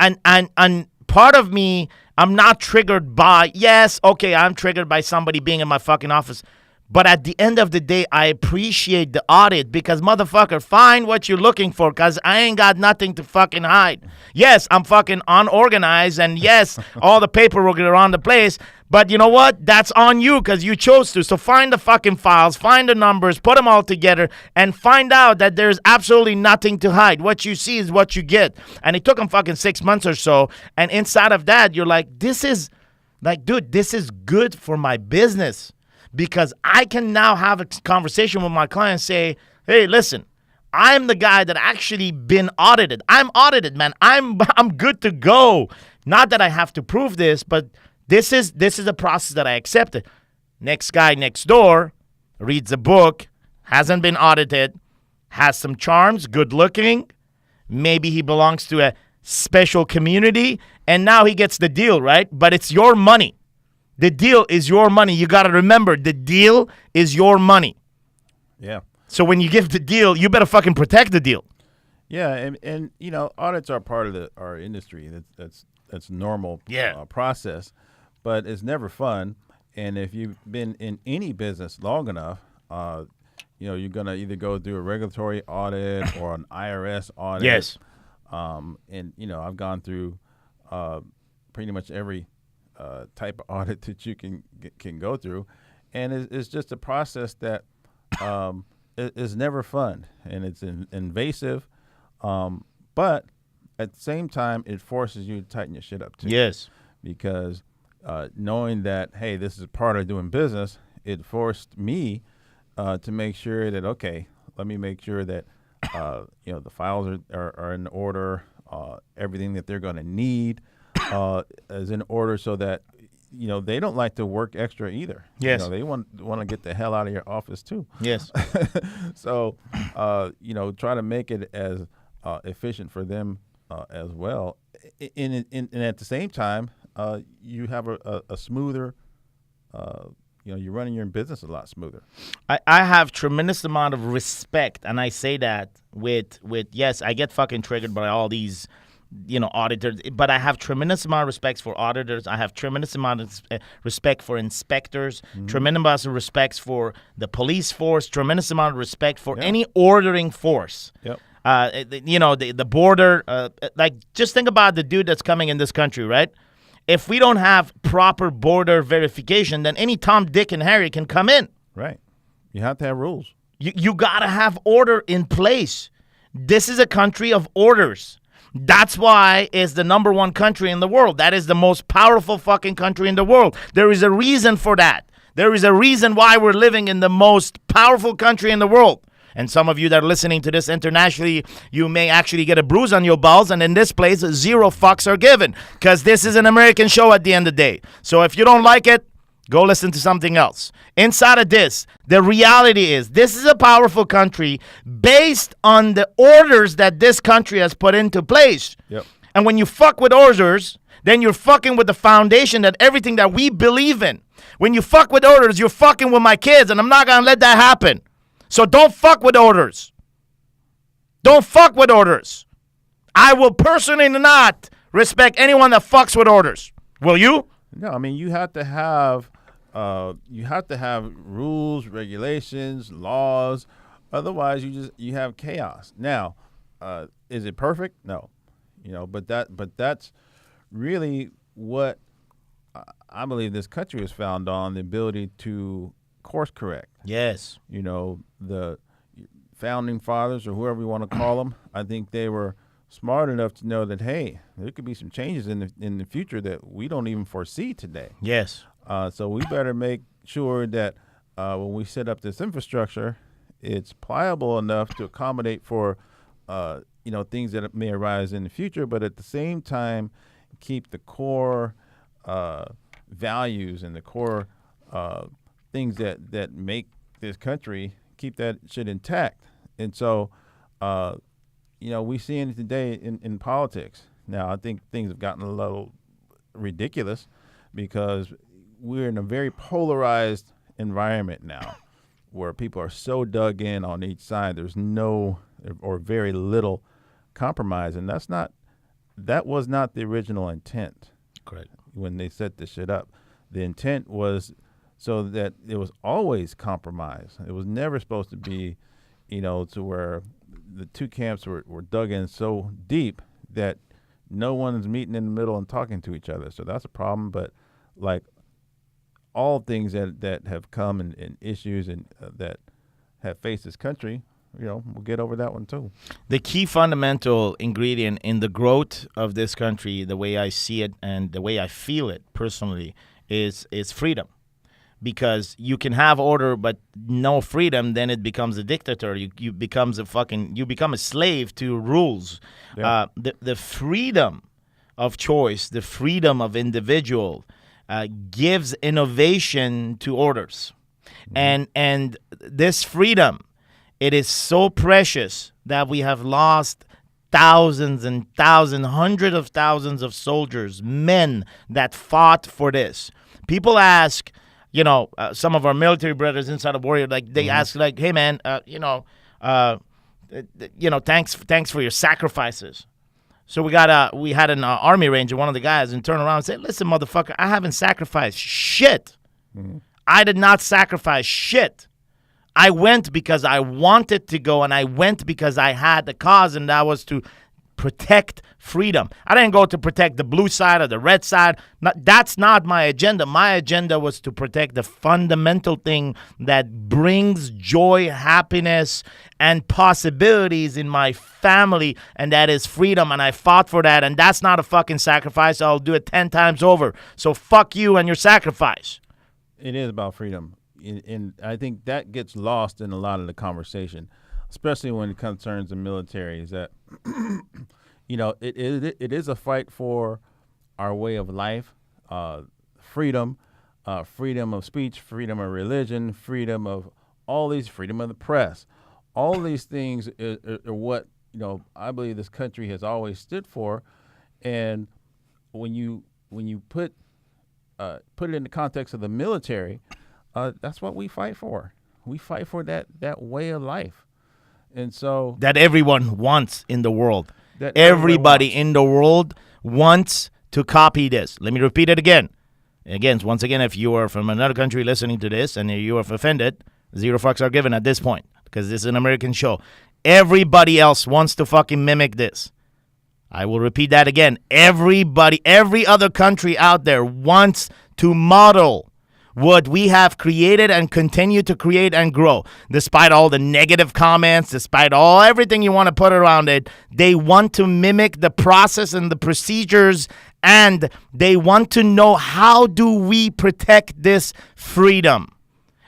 part of me, I'm not triggered by, yes, okay, I'm triggered by somebody being in my fucking office. But at the end of the day, I appreciate the audit, because, motherfucker, find what you're looking for, because I ain't got nothing to fucking hide. Yes, I'm fucking unorganized, and yes, all the paperwork are on the place, but you know what? That's on you, because you chose to. So find the fucking files, find the numbers, put them all together, and find out that there's absolutely nothing to hide. What you see is what you get. And it took them fucking 6 months or so, and inside of that, you're this is, dude, this is good for my business. Because I can now have a conversation with my client and say, hey, listen, I'm the guy that actually been audited. I'm audited, man. I'm good to go. Not that I have to prove this, but this is a process that I accepted. Next guy next door reads a book, hasn't been audited, has some charms, good looking. Maybe he belongs to a special community, and now he gets the deal, right? But it's your money. The deal is your money. You got to remember, the deal is your money. Yeah. So when you give the deal, you better fucking protect the deal. Yeah, and audits are part of our industry. That's normal process, but it's never fun. And if you've been in any business long enough, you're gonna either go through a regulatory audit or an IRS audit. Yes. And I've gone through pretty much every type of audit that you can go through, and it's just a process that is never fun, and it's invasive. But at the same time, it forces you to tighten your shit up too. Yes. Because knowing that, hey, this is part of doing business, it forced me to make sure that, okay, let me make sure that the files are in order, everything that they're going to need is in order, so that they don't like to work extra either. Yes. They want to get the hell out of your office too. Yes. So try to make it as efficient for them as well. And at the same time, you have a smoother. You're running your business a lot smoother. I have tremendous amount of respect, and I say that with yes, I get fucking triggered by all these, auditors, but I have tremendous amount of respect for auditors. I have tremendous amount of respect for inspectors, tremendous amount of respect for the police force, tremendous amount of respect for any ordering force. Yep. The border, just think about the dude that's coming in this country, right? If we don't have proper border verification, then any Tom, Dick, and Harry can come in. Right. You have to have rules. You got to have order in place. This is a country of orders. That's why it's the number one country in the world. That is the most powerful fucking country in the world. There is a reason for that. There is a reason why we're living in the most powerful country in the world. And some of you that are listening to this internationally, you may actually get a bruise on your balls. And in this place, 0 fucks are given. Because this is an American show at the end of the day. So if you don't like it, go listen to something else. Inside of this, the reality is this is a powerful country based on the orders that this country has put into place. Yep. And when you fuck with orders, then you're fucking with the foundation that everything that we believe in. When you fuck with orders, you're fucking with my kids. And I'm not going to let that happen. So don't fuck with orders. Don't fuck with orders. I will personally not respect anyone that fucks with orders. Will you? No, I mean you have to have rules, regulations, laws. Otherwise, you have chaos. Now, is it perfect? No, but that's really what I believe this country was founded on: the ability to course correct. Yes. The founding fathers, or whoever you want to call them, I think they were smart enough to know that, hey, there could be some changes in the future that we don't even foresee today. Yes. So we better make sure that when we set up this infrastructure, it's pliable enough to accommodate for things that may arise in the future, but at the same time keep the core values and the core things that make this country, keep that shit intact. And so we see it today in politics. Now, I think things have gotten a little ridiculous because we're in a very polarized environment now where people are so dug in on each side. There's no or very little compromise. And that was not the original intent. Correct. When they set this shit up. The intent was so that it was always compromise. It was never supposed to be, to where the two camps were dug in so deep that no one's meeting in the middle and talking to each other. So that's a problem. But like all things that have come and issues and that have faced this country, we'll get over that one too. The key fundamental ingredient in the growth of this country, the way I see it and the way I feel it personally, is freedom. Because you can have order but no freedom, then it becomes a dictator. You become a slave to rules. Yeah. The freedom of choice, the freedom of individual gives innovation to orders. Mm-hmm. And this freedom, it is so precious that we have lost thousands and thousands, hundreds of thousands of soldiers, men that fought for this. People ask, some of our military brothers inside of Warrior, they ask, hey man, thanks for your sacrifices. So we had an army ranger, one of the guys, and turn around and say, listen, motherfucker, I haven't sacrificed shit. Mm-hmm. I did not sacrifice shit. I went because I wanted to go, and I went because I had the cause, and that was to protect freedom. I didn't go to protect the blue side or the red side. That's not my agenda. My agenda was to protect the fundamental thing that brings joy, happiness, and possibilities in my family, and that is freedom, and I fought for that, and that's not a fucking sacrifice. I'll do it 10 times over. So fuck you and your sacrifice. It is about freedom, and I think that gets lost in a lot of the conversation, especially when it concerns the military, is that, it is a fight for our way of life, freedom, freedom of speech, freedom of religion, freedom of freedom of the press. All these things are what, I believe this country has always stood for. And when you put it in the context of the military, that's what we fight for. We fight for that way of life. And so that everyone wants in the world. Everybody in the world wants to copy this. Let me repeat it again. Once again, if you are from another country listening to this and you are offended, 0 fucks are given at this point because this is an American show. Everybody else wants to fucking mimic this. I will repeat that again. Everybody, every other country out there wants to model what we have created and continue to create and grow. Despite all the negative comments, despite everything you want to put around it, they want to mimic the process and the procedures, and they want to know, how do we protect this freedom?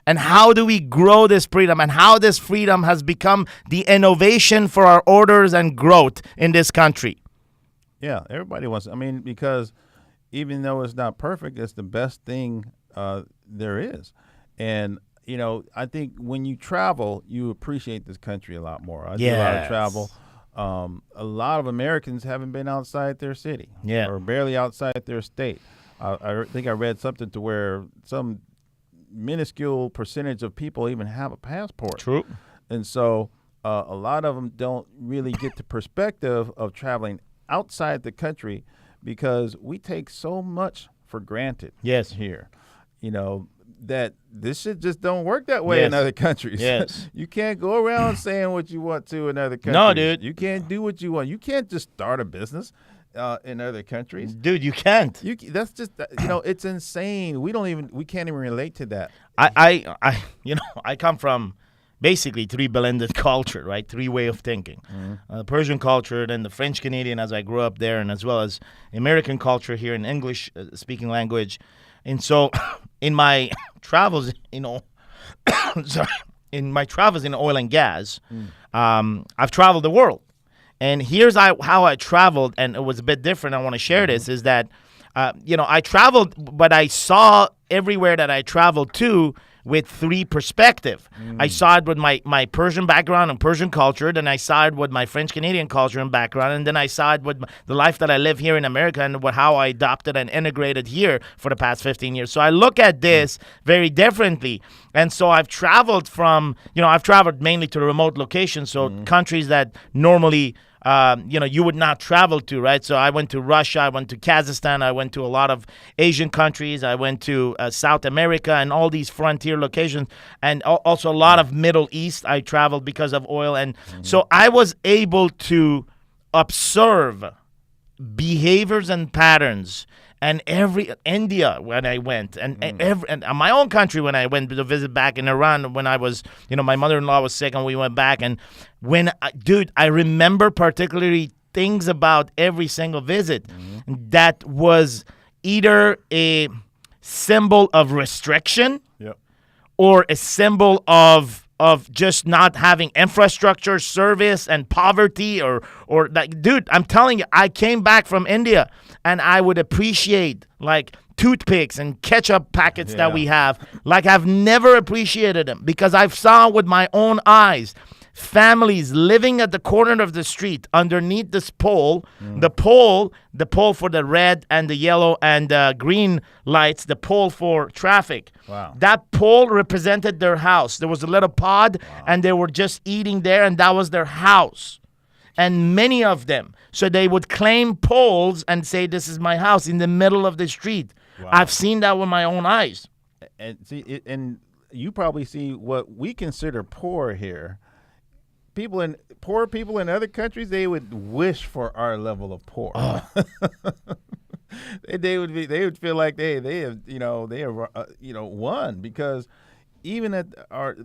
And how do we grow this freedom? And how this freedom has become the innovation for our orders and growth in this country. Yeah, everybody wants, because even though it's not perfect, it's the best thing there is. And, I think when you travel, you appreciate this country a lot more. I do a lot of travel. A lot of Americans haven't been outside their city or barely outside their state. I think I read something to where some minuscule percentage of people even have a passport. True. And so a lot of them don't really get the perspective of traveling outside the country because we take so much for granted here. That this shit just don't work that way in other countries. Yes. You can't go around saying what you want to in other countries. No, dude. You can't do what you want. You can't just start a business in other countries. Dude, you can't. That's just, it's insane. We can't even relate to that. I come from basically three blended culture, right? Three way of thinking. Mm-hmm. Persian culture, then the French Canadian as I grew up there, and as well as American culture here in English speaking language. And so in my travels, in oil and gas, I've traveled the world. And here's how I traveled, and it was a bit different. I want to share this, is that, I traveled, but I saw everywhere that I traveled to with three perspective. I saw it with my Persian background and Persian culture, then I saw it with my French Canadian culture and background, and then I saw it with the life that I live here in America and how I adopted and integrated here for the past 15 years. So I look at this very differently. And so I've traveled I've traveled mainly to remote locations, so countries that normally you would not travel to, right? So I went to Russia, I went to Kazakhstan, I went to a lot of Asian countries, I went to South America and all these frontier locations, and also a lot of Middle East I traveled because of oil. And so I was able to observe behaviors and patterns. And India when I went, and my own country when I went to visit back in Iran when I was, my mother-in-law was sick and we went back. And I remember particularly things about every single visit that was either a symbol of restriction or a symbol of just not having infrastructure, service, and poverty, or like, dude, I'm telling you, I came back from India and I would appreciate like toothpicks and ketchup packets that we have. Like, I've never appreciated them because I've saw with my own eyes families living at the corner of the street underneath this pole, the pole for the red and the yellow and green lights, the pole for traffic. Wow. That pole represented their house. There was a little pod and they were just eating there, and that was their house. And many of them, so they would claim poles and say, this is my house in the middle of the street. Wow. I've seen that with my own eyes. And see, and you probably see what we consider poor here. poor people in other countries, they would wish for our level of poor. Oh. They would feel like they have won, because even at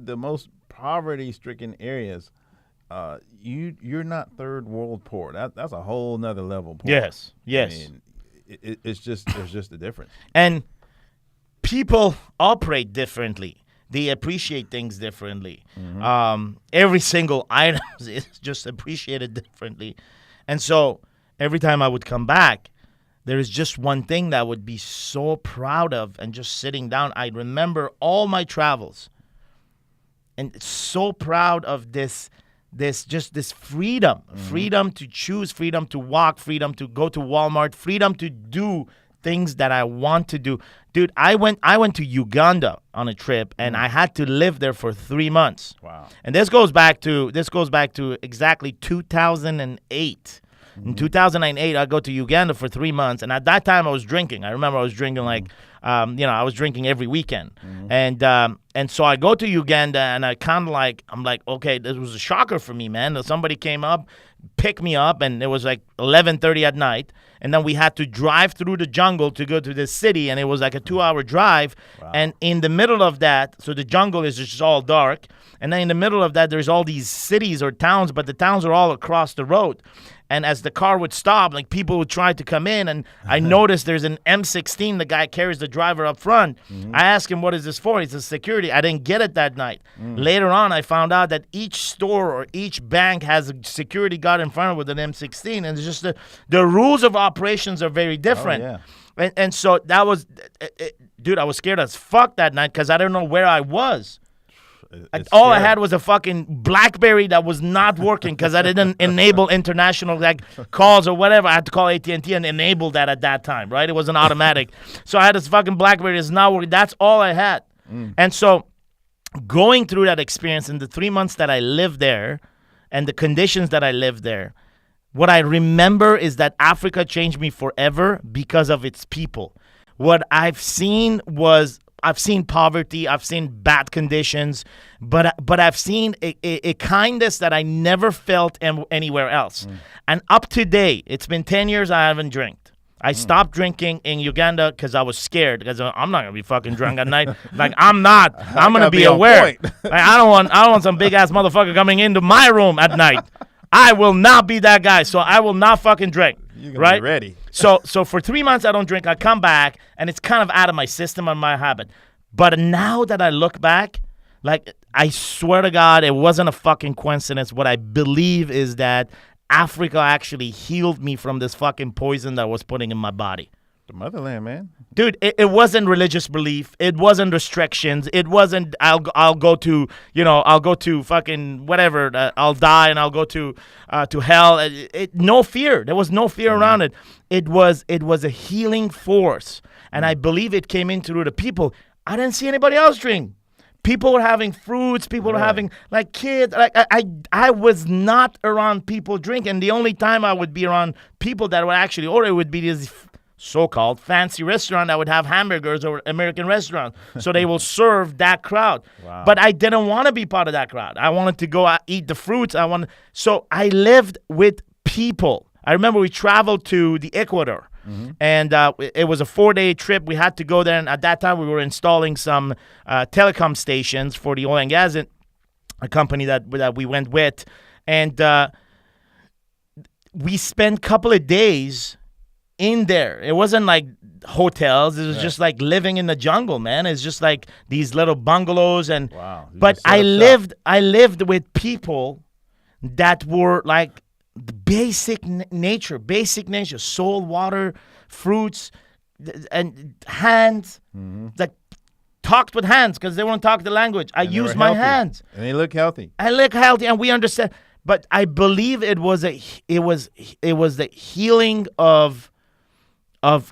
the most poverty-stricken areas, you're not third world poor. That's a whole nother level poor. Yes. I mean, it's just there's just a difference. And people operate differently. They appreciate things differently. Mm-hmm. Every single item is just appreciated differently. And so every time I would come back, there is just one thing that I would be so proud of, and just sitting down, I remember all my travels and so proud of this freedom, freedom to choose, freedom to walk, freedom to go to Walmart, freedom to do things that I want to do. Dude, I went to Uganda on a trip, and I had to live there for 3 months. Wow. And this goes back to exactly 2008. In 2008, I go to Uganda for 3 months, and at that time I was drinking. I remember I was drinking I was drinking every weekend, and so I go to Uganda, and I'm like, okay, this was a shocker for me, man. Somebody came up, picked me up, and it was like 11:30 at night, and then we had to drive through the jungle to go to the city, and it was like a 2-hour drive. Wow. And in the middle of that, so the jungle is just all dark, and then in the middle of that, there's all these cities or towns, but the towns are all across the road. And as the car would stop, like, people would try to come in, and I noticed there's an M16. The guy carries the driver up front. I asked him, "What is this for?" He says, "Security." I didn't get it that night. Later on, I found out that each store or each bank has a security guard in front of it with an M16, and it's just the rules of operations are very different. Oh, yeah. And so that was, dude, I was scared as fuck that night because I didn't know where I was. All I had was a fucking BlackBerry that was not working because I didn't enable international calls or whatever. I had to call AT&T and enable that at that time, right? It wasn't automatic. So I had this fucking BlackBerry that's not working. That's all I had. And so going through that experience in the 3 months that I lived there and the conditions that I lived there, what I remember is that Africa changed me forever because of its people. What I've seen poverty, I've seen bad conditions, but I've seen a kindness that I never felt anywhere else. And up to date, it's been 10 years I haven't drank. I stopped drinking in Uganda because I was scared, because I'm not gonna be fucking drunk at night. Like, I'm not. I'm gonna be aware. Like, I don't want some big ass motherfucker coming into my room at night. I will not be that guy. So I will not fucking drink. You're gonna be ready. So for 3 months I don't drink. I come back and it's kind of out of my system and my habit. But now that I look back, like, I swear to God, it wasn't a fucking coincidence. What I believe is that Africa actually healed me from this fucking poison that I was putting in my body. The motherland, man. Dude, it wasn't religious belief. It wasn't restrictions. It wasn't I'll go to fucking whatever. I'll die and I'll go to hell. No fear. There was no fear around it. It was a healing force, and I believe it came in through the people. I didn't see anybody else drink. People were having fruits. People were having, like, kids. Like, I was not around people drinking. The only time I would be around people that would actually order would be these so-called fancy restaurant that would have hamburgers or American restaurant. So they will serve that crowd. Wow. But I didn't want to be part of that crowd. I wanted to go eat the fruits. So I lived with people. I remember we traveled to the Ecuador. And it was a 4-day trip. We had to go there, and at that time we were installing some telecom stations for the oil and gas a company that we went with, and we spent a couple of days in there. It wasn't like hotels. It was just like living in the jungle, man. It's just like these little bungalows, and wow. But I lived with people that were like the basic nature, soil, water, fruits, and hands. Like, talked with hands because they won't talk the language. I use my hands. And they look healthy. I look healthy, and we understand. But I believe it was the healing of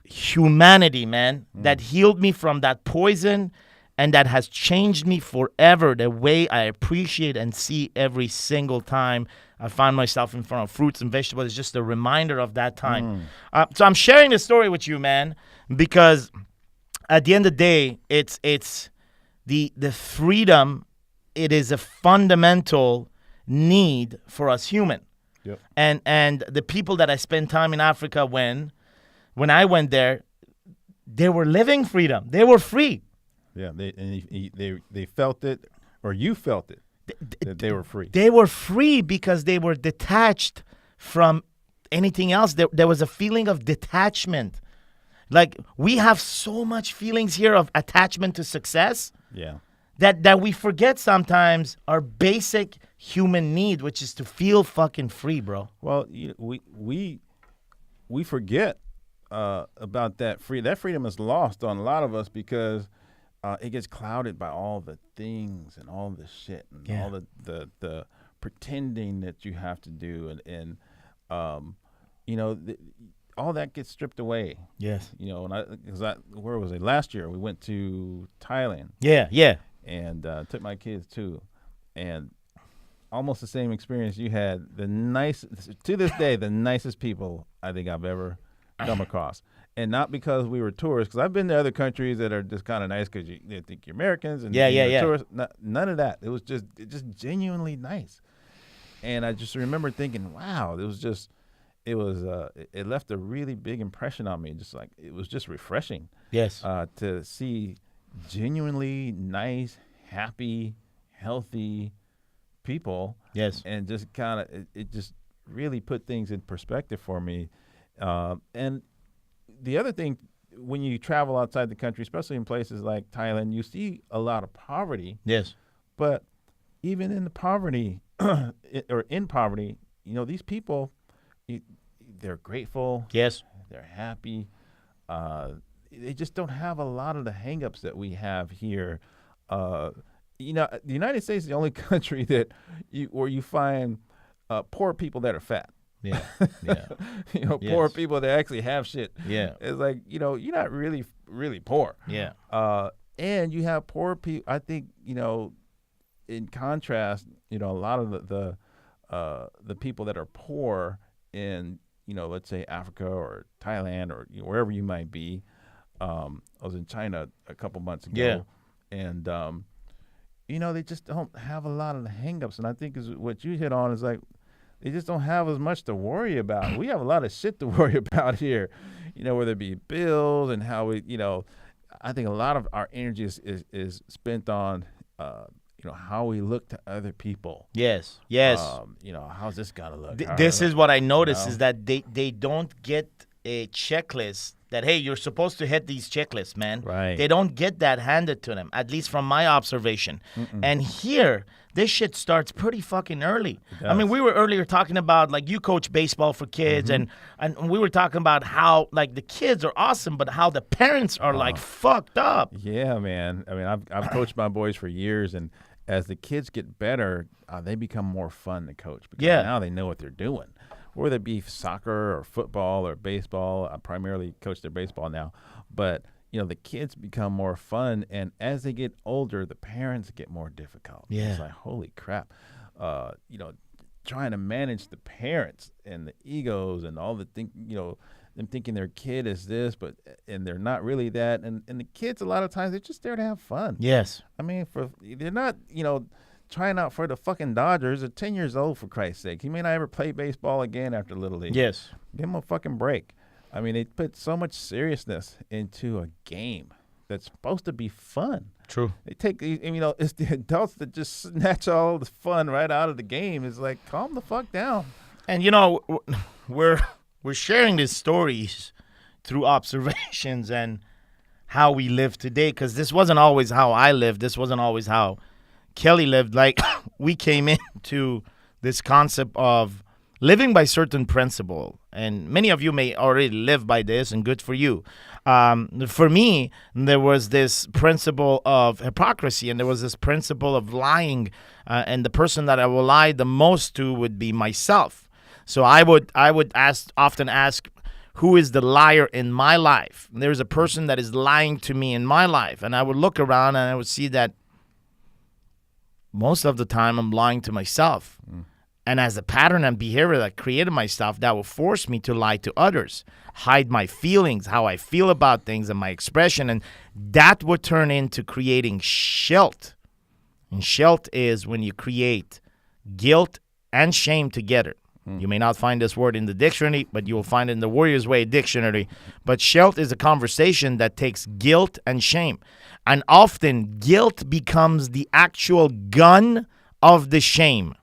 humanity, man, that healed me from that poison, and that has changed me forever. The way I appreciate and see every single time I find myself in front of fruits and vegetables is just a reminder of that time. So I'm sharing this story with you, man, because at the end of the day, it's the freedom. It is a fundamental need for us human. Yep. And the people that I spent time in Africa when I went there, they were living freedom. They were free. Yeah, they felt it, or you felt it, that they were free. They were free because they were detached from anything else. There was a feeling of detachment. Like, we have so much feelings here of attachment to success. Yeah. That we forget sometimes our basic human need, which is to feel fucking free, bro. Well, we forget about that freedom. That freedom is lost on a lot of us because it gets clouded by all the things and all the shit and all the pretending that you have to do and all that gets stripped away. Yes. Where was it? Last year we went to Thailand. Yeah. And took my kids too, and almost the same experience you had. To this day, the nicest people I think I've ever come across, and not because we were tourists. Because I've been to other countries that are just kind of nice because they think you're Americans and you're tourists. None of that. It was just genuinely nice, and I just remember thinking, wow, it left a really big impression on me. Just like it was just refreshing. Yes. To see genuinely nice, happy, healthy people. Yes. And just kind of, it just really put things in perspective for me. And the other thing, when you travel outside the country, especially in places like Thailand, you see a lot of poverty. Yes. But even in the poverty, or in poverty, these people, they're grateful. Yes. They're happy. They just don't have a lot of the hangups that we have here. The United States is the only country where you find poor people that are fat. Yeah. Poor people that actually have shit. Yeah. It's like, you're not really, really poor. Yeah. And you have poor people, I think, in contrast, a lot of the people that are poor in, let's say Africa or Thailand or wherever you might be. I was in China a couple months ago, and they just don't have a lot of the hangups. And I think is what you hit on is like they just don't have as much to worry about. We have a lot of shit to worry about here, whether it be bills and how we, I think a lot of our energy is spent on, how we look to other people. Yes. How's this gotta look? This is what I notice is that they don't get a checklist that, hey, you're supposed to hit these checklists, man. Right. They don't get that handed to them, at least from my observation. And here, this shit starts pretty fucking early. I mean, we were earlier talking about, like, you coach baseball for kids, and we were talking about how, like, the kids are awesome, but how the parents are, like, fucked up. Yeah, man. I mean, I've coached my boys for years, and as the kids get better, they become more fun to coach because now they know what they're doing. Whether it be soccer or football or baseball, I primarily coach their baseball now. But, the kids become more fun. And as they get older, the parents get more difficult. Yeah. It's like, holy crap. Trying to manage the parents and the egos and all the them thinking their kid is this, and they're not really that. And the kids, a lot of times, they're just there to have fun. Yes. I mean, they're not, trying out for the fucking Dodgers. They're 10 years old, for Christ's sake. He may not ever play baseball again after Little League. Yes. Give him a fucking break. I mean, they put so much seriousness into a game that's supposed to be fun. True. They take, it's the adults that just snatch all the fun right out of the game. It's like, calm the fuck down. And, we're sharing these stories through observations and how we live today, because this wasn't always how I lived. This wasn't always how Kelly lived. Like, we came into this concept of living by certain principle, and many of you may already live by this, and good for you. For me, there was this principle of hypocrisy, and there was this principle of lying, and the person that I will lie the most to would be myself. So I would often ask, who is the liar in my life? And there's a person that is lying to me in my life, and I would look around and I would see that most of the time I'm lying to myself. And as a pattern and behavior that created myself, that will force me to lie to others, hide my feelings, how I feel about things, and my expression. And that would turn into creating shelt. And shelt is when you create guilt and shame together. You may not find this word in the dictionary, but you will find it in the Warrior's Way dictionary. But shelt is a conversation that takes guilt and shame. And often guilt becomes the actual gun of the shame.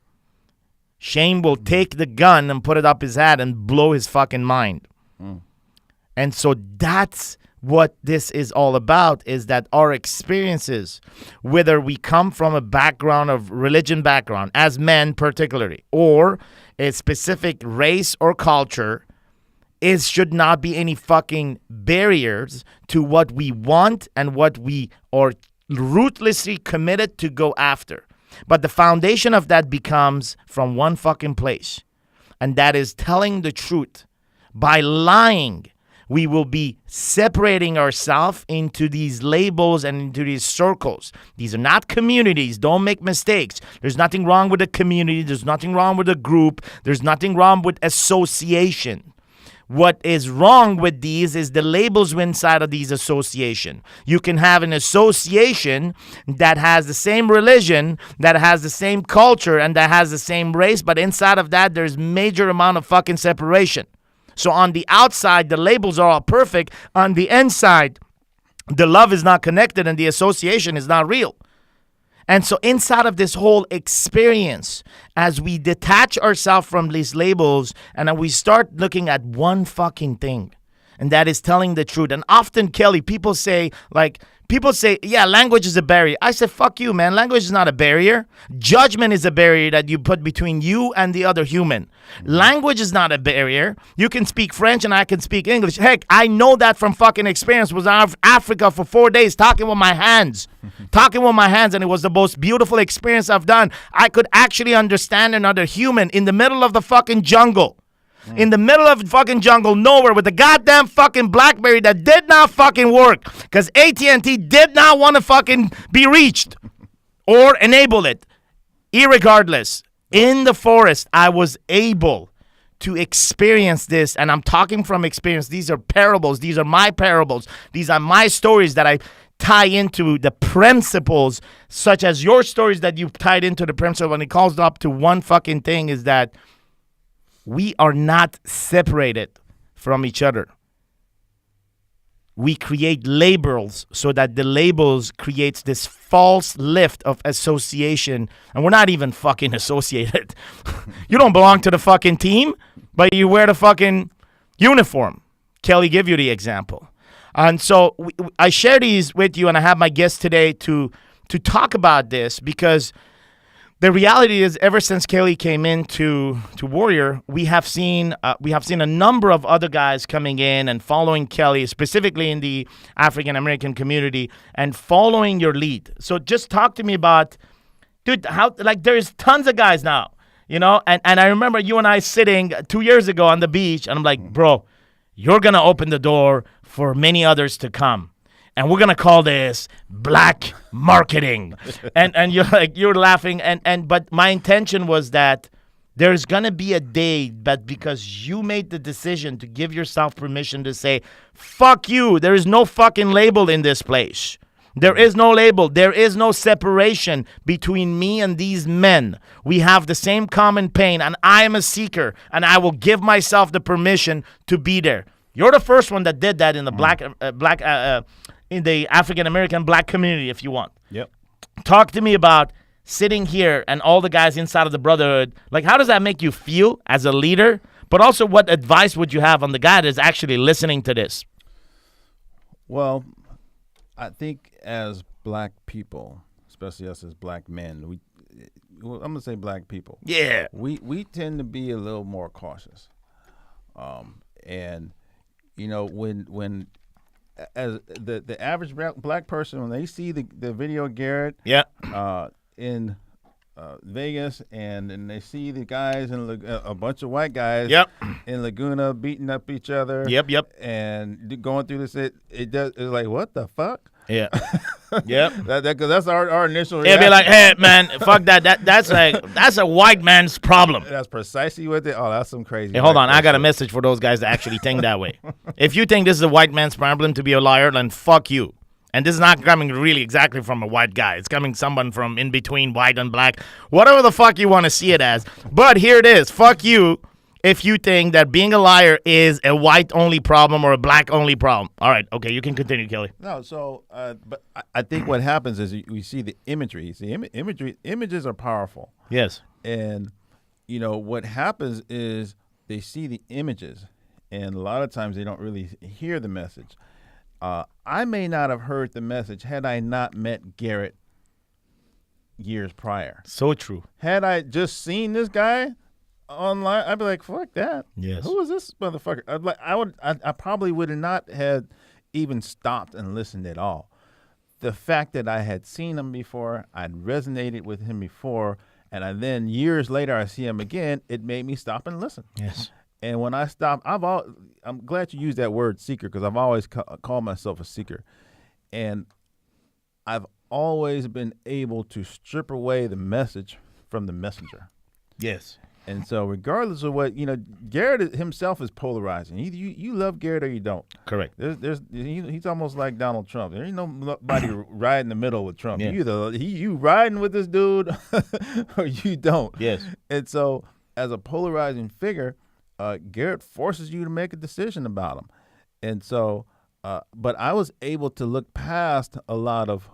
Shame will take the gun and put it up his head and blow his fucking mind. And so that's what this is all about, is that our experiences, whether we come from a background of religion background, as men particularly, or a specific race or culture, should not be any fucking barriers to what we want and what we are ruthlessly committed to go after. But the foundation of that becomes from one fucking place, and that is telling the truth. By lying, we will be separating ourselves into these labels and into these circles. These are not communities. Don't make mistakes. There's nothing wrong with a community. There's nothing wrong with a group. There's nothing wrong with association. What is wrong with these is the labels inside of these association. You can have an association that has the same religion, that has the same culture, and that has the same race, but inside of that, there's major amount of fucking separation. So on the outside, the labels are all perfect. On the inside, the love is not connected and the association is not real. And so inside of this whole experience, as we detach ourselves from these labels and then we start looking at one fucking thing, and that is telling the truth. And often, Kelly, people say, yeah, language is a barrier. I said, fuck you, man. Language is not a barrier. Judgment is a barrier that you put between you and the other human. Language is not a barrier. You can speak French and I can speak English. Heck, I know that from fucking experience. Was out of Africa for 4 days talking with my hands. And it was the most beautiful experience I've done. I could actually understand another human in the middle of the fucking jungle. In the middle of the fucking jungle, nowhere, with the goddamn fucking BlackBerry that did not fucking work because AT&T did not want to fucking be reached or enable it. Irregardless, in the forest, I was able to experience this, and I'm talking from experience. These are parables. These are my parables. These are my stories that I tie into the principles, such as your stories that you've tied into the principle, and it calls up to one fucking thing, is that we are not separated from each other. We create labels so that the labels creates this false lift of association. And we're not even fucking associated. You don't belong to the fucking team, but you wear the fucking uniform. Kelly gave you the example. And so I share these with you, and I have my guest today to talk about this, because the reality is, ever since Kelly came into Warrior, we have seen a number of other guys coming in and following Kelly, specifically in the African American community, and following your lead. So just talk to me about, dude, how, like, there's tons of guys now, you know, and I remember you and I sitting 2 years ago on the beach, and I'm like, bro, you're gonna open the door for many others to come. And we're gonna call this black marketing. and you're laughing, but my intention was that there's gonna be a day, but because you made the decision to give yourself permission to say, fuck you, there is no fucking label in this place. There is no label. There is no separation between me and these men. We have the same common pain, and I am a seeker, and I will give myself the permission to be there. You're the first one that did that in the in the African-American black community, if you want. Yep. Talk to me about sitting here and all the guys inside of the Brotherhood. Like, how does that make you feel as a leader? But also, what advice would you have on the guy that's actually listening to this? Well, I think as black people, especially us as black men, I'm going to say black people. Yeah. We tend to be a little more cautious. And, you know, when as the average black person, when they see the video of Garrett in Vegas, and they see the guys in a bunch of white guys in Laguna beating up each other, and going through this, it's like, what the fuck? Yeah. Yep. Because that's our initial reaction. It'd be like, hey, man, fuck that. That's a white man's problem. That's precisely what that's some crazy. Hey, hold on. I got a message for those guys that actually think that way. If you think this is a white man's problem to be a liar, then fuck you. And this is not coming really exactly from a white guy. It's coming someone from in between white and black. Whatever the fuck you want to see it as. But here it is. Fuck you if you think that being a liar is a white-only problem or a black-only problem. All right. Okay, you can continue, Kelly. No, so, but I think what happens is we see the imagery. See, images are powerful. Yes. And, what happens is they see the images, and a lot of times they don't really hear the message. I may not have heard the message had I not met Garrett years prior. So true. Had I just seen this guy online, I'd be like, fuck that. Yes. Who is this motherfucker? I probably would have not had even stopped and listened at all. The fact that I had seen him before, I'd resonated with him before, and then years later I see him again, it made me stop and listen. Yes. And when I stopped, I'm glad you used that word seeker, because I've always called myself a seeker. And I've always been able to strip away the message from the messenger. Yes. And so regardless of what, Garrett himself is polarizing. You love Garrett or you don't. Correct. He's almost like Donald Trump. There ain't nobody right in the middle with Trump. Yeah. You riding with this dude or you don't. Yes. And so as a polarizing figure, Garrett forces you to make a decision about him. And so, but I was able to look past a lot of,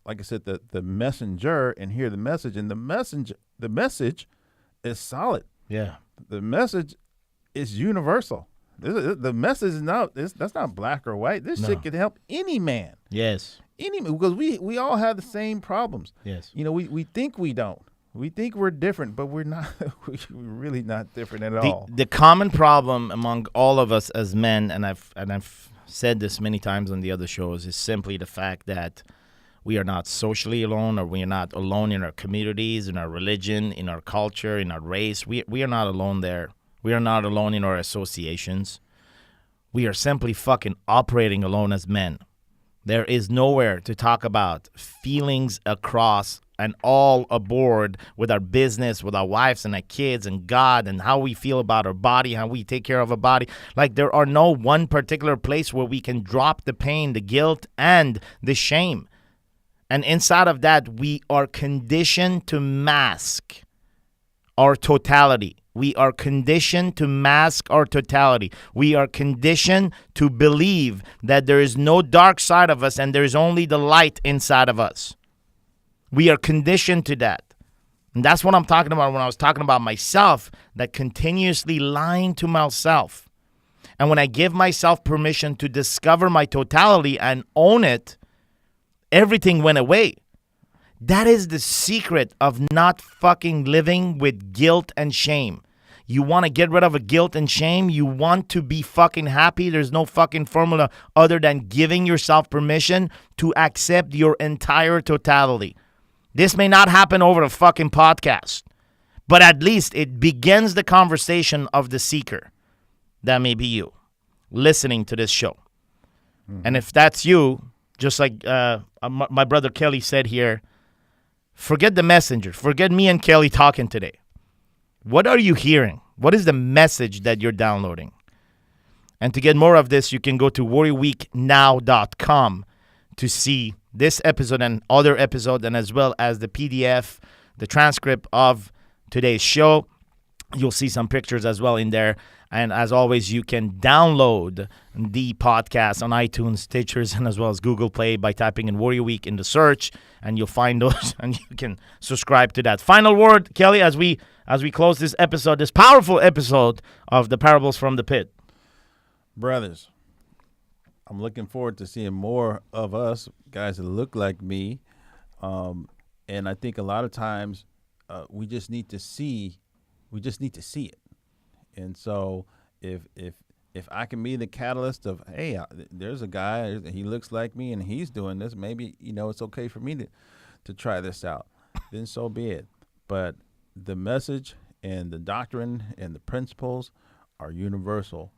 like I said, the messenger and hear the message. And the message is solid. Yeah. The message is universal. The message is that's not black or white. This shit can help any man. Yes. Because we all have the same problems. Yes. We think we don't. We think we're different, but we're not. We're really not different at all. The common problem among all of us as men, and I've said this many times on the other shows, is simply the fact that we are not socially alone, or we are not alone in our communities, in our religion, in our culture, in our race. We are not alone there. We are not alone in our associations. We are simply fucking operating alone as men. There is nowhere to talk about feelings across and all aboard with our business, with our wives and our kids and God and how we feel about our body, how we take care of our body. Like, there are no one particular place where we can drop the pain, the guilt, and the shame. And inside of that, we are conditioned to mask our totality. We are conditioned to mask our totality. We are conditioned to believe that there is no dark side of us and there is only the light inside of us. We are conditioned to that. And that's what I'm talking about when I was talking about myself, that continuously lying to myself. And when I give myself permission to discover my totality and own it, everything went away. That is the secret of not fucking living with guilt and shame. You want to get rid of a guilt and shame? You want to be fucking happy? There's no fucking formula other than giving yourself permission to accept your entire totality. This may not happen over a fucking podcast, but at least it begins the conversation of the seeker. That may be you listening to this show. Mm-hmm. And if that's you, just like my brother Kelly said here, forget the messenger. Forget me and Kelly talking today. What are you hearing? What is the message that you're downloading? And to get more of this, you can go to warriorweeknow.com to see this episode and other episodes, and as well as the PDF, the transcript of today's show. You'll see some pictures as well in there. And as always, you can download the podcast on iTunes, Stitchers, and as well as Google Play by typing in Warrior Week in the search, and you'll find those, and you can subscribe to that. Final word, Kelly, as we close this episode, this powerful episode of the Parables from the Pit. Brothers, I'm looking forward to seeing more of us, guys that look like me. And I think a lot of times we just need to see it. And so if I can be the catalyst of, hey, there's a guy, he looks like me and he's doing this, maybe, it's okay for me to try this out, then so be it. But the message and the doctrine and the principles are universal.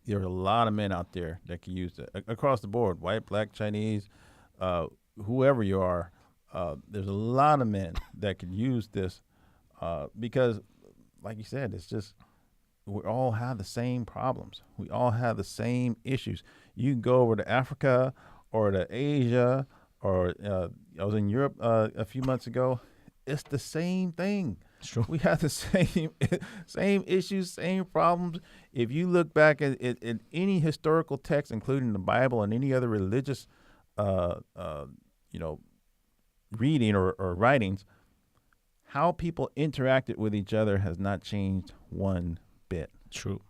There are a lot of men out there that can use it across the board, white, black, Chinese, whoever you are. There's a lot of men that can use this because, like you said, it's just we all have the same problems. We all have the same issues. You can go over to Africa or to Asia, or I was in Europe a few months ago. It's the same thing. True. We have the same issues, same problems. If you look back at any historical text, including the Bible and any other religious, reading or writings, how people interacted with each other has not changed one bit. True.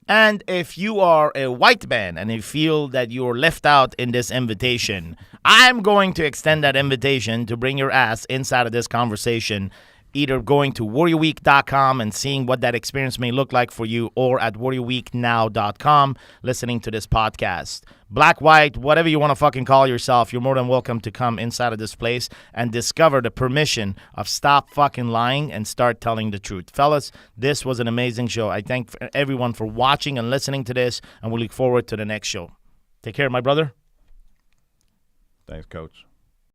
And if you are a white man and you feel that you're left out in this invitation, I'm going to extend that invitation to bring your ass inside of this conversation, either going to warriorweek.com and seeing what that experience may look like for you, or at warriorweeknow.com listening to this podcast. Black, white, whatever you want to fucking call yourself, you're more than welcome to come inside of this place and discover the permission of stop fucking lying and start telling the truth. Fellas, this was an amazing show. I thank everyone for watching and listening to this, and we look forward to the next show. Take care, my brother. Thanks, Coach.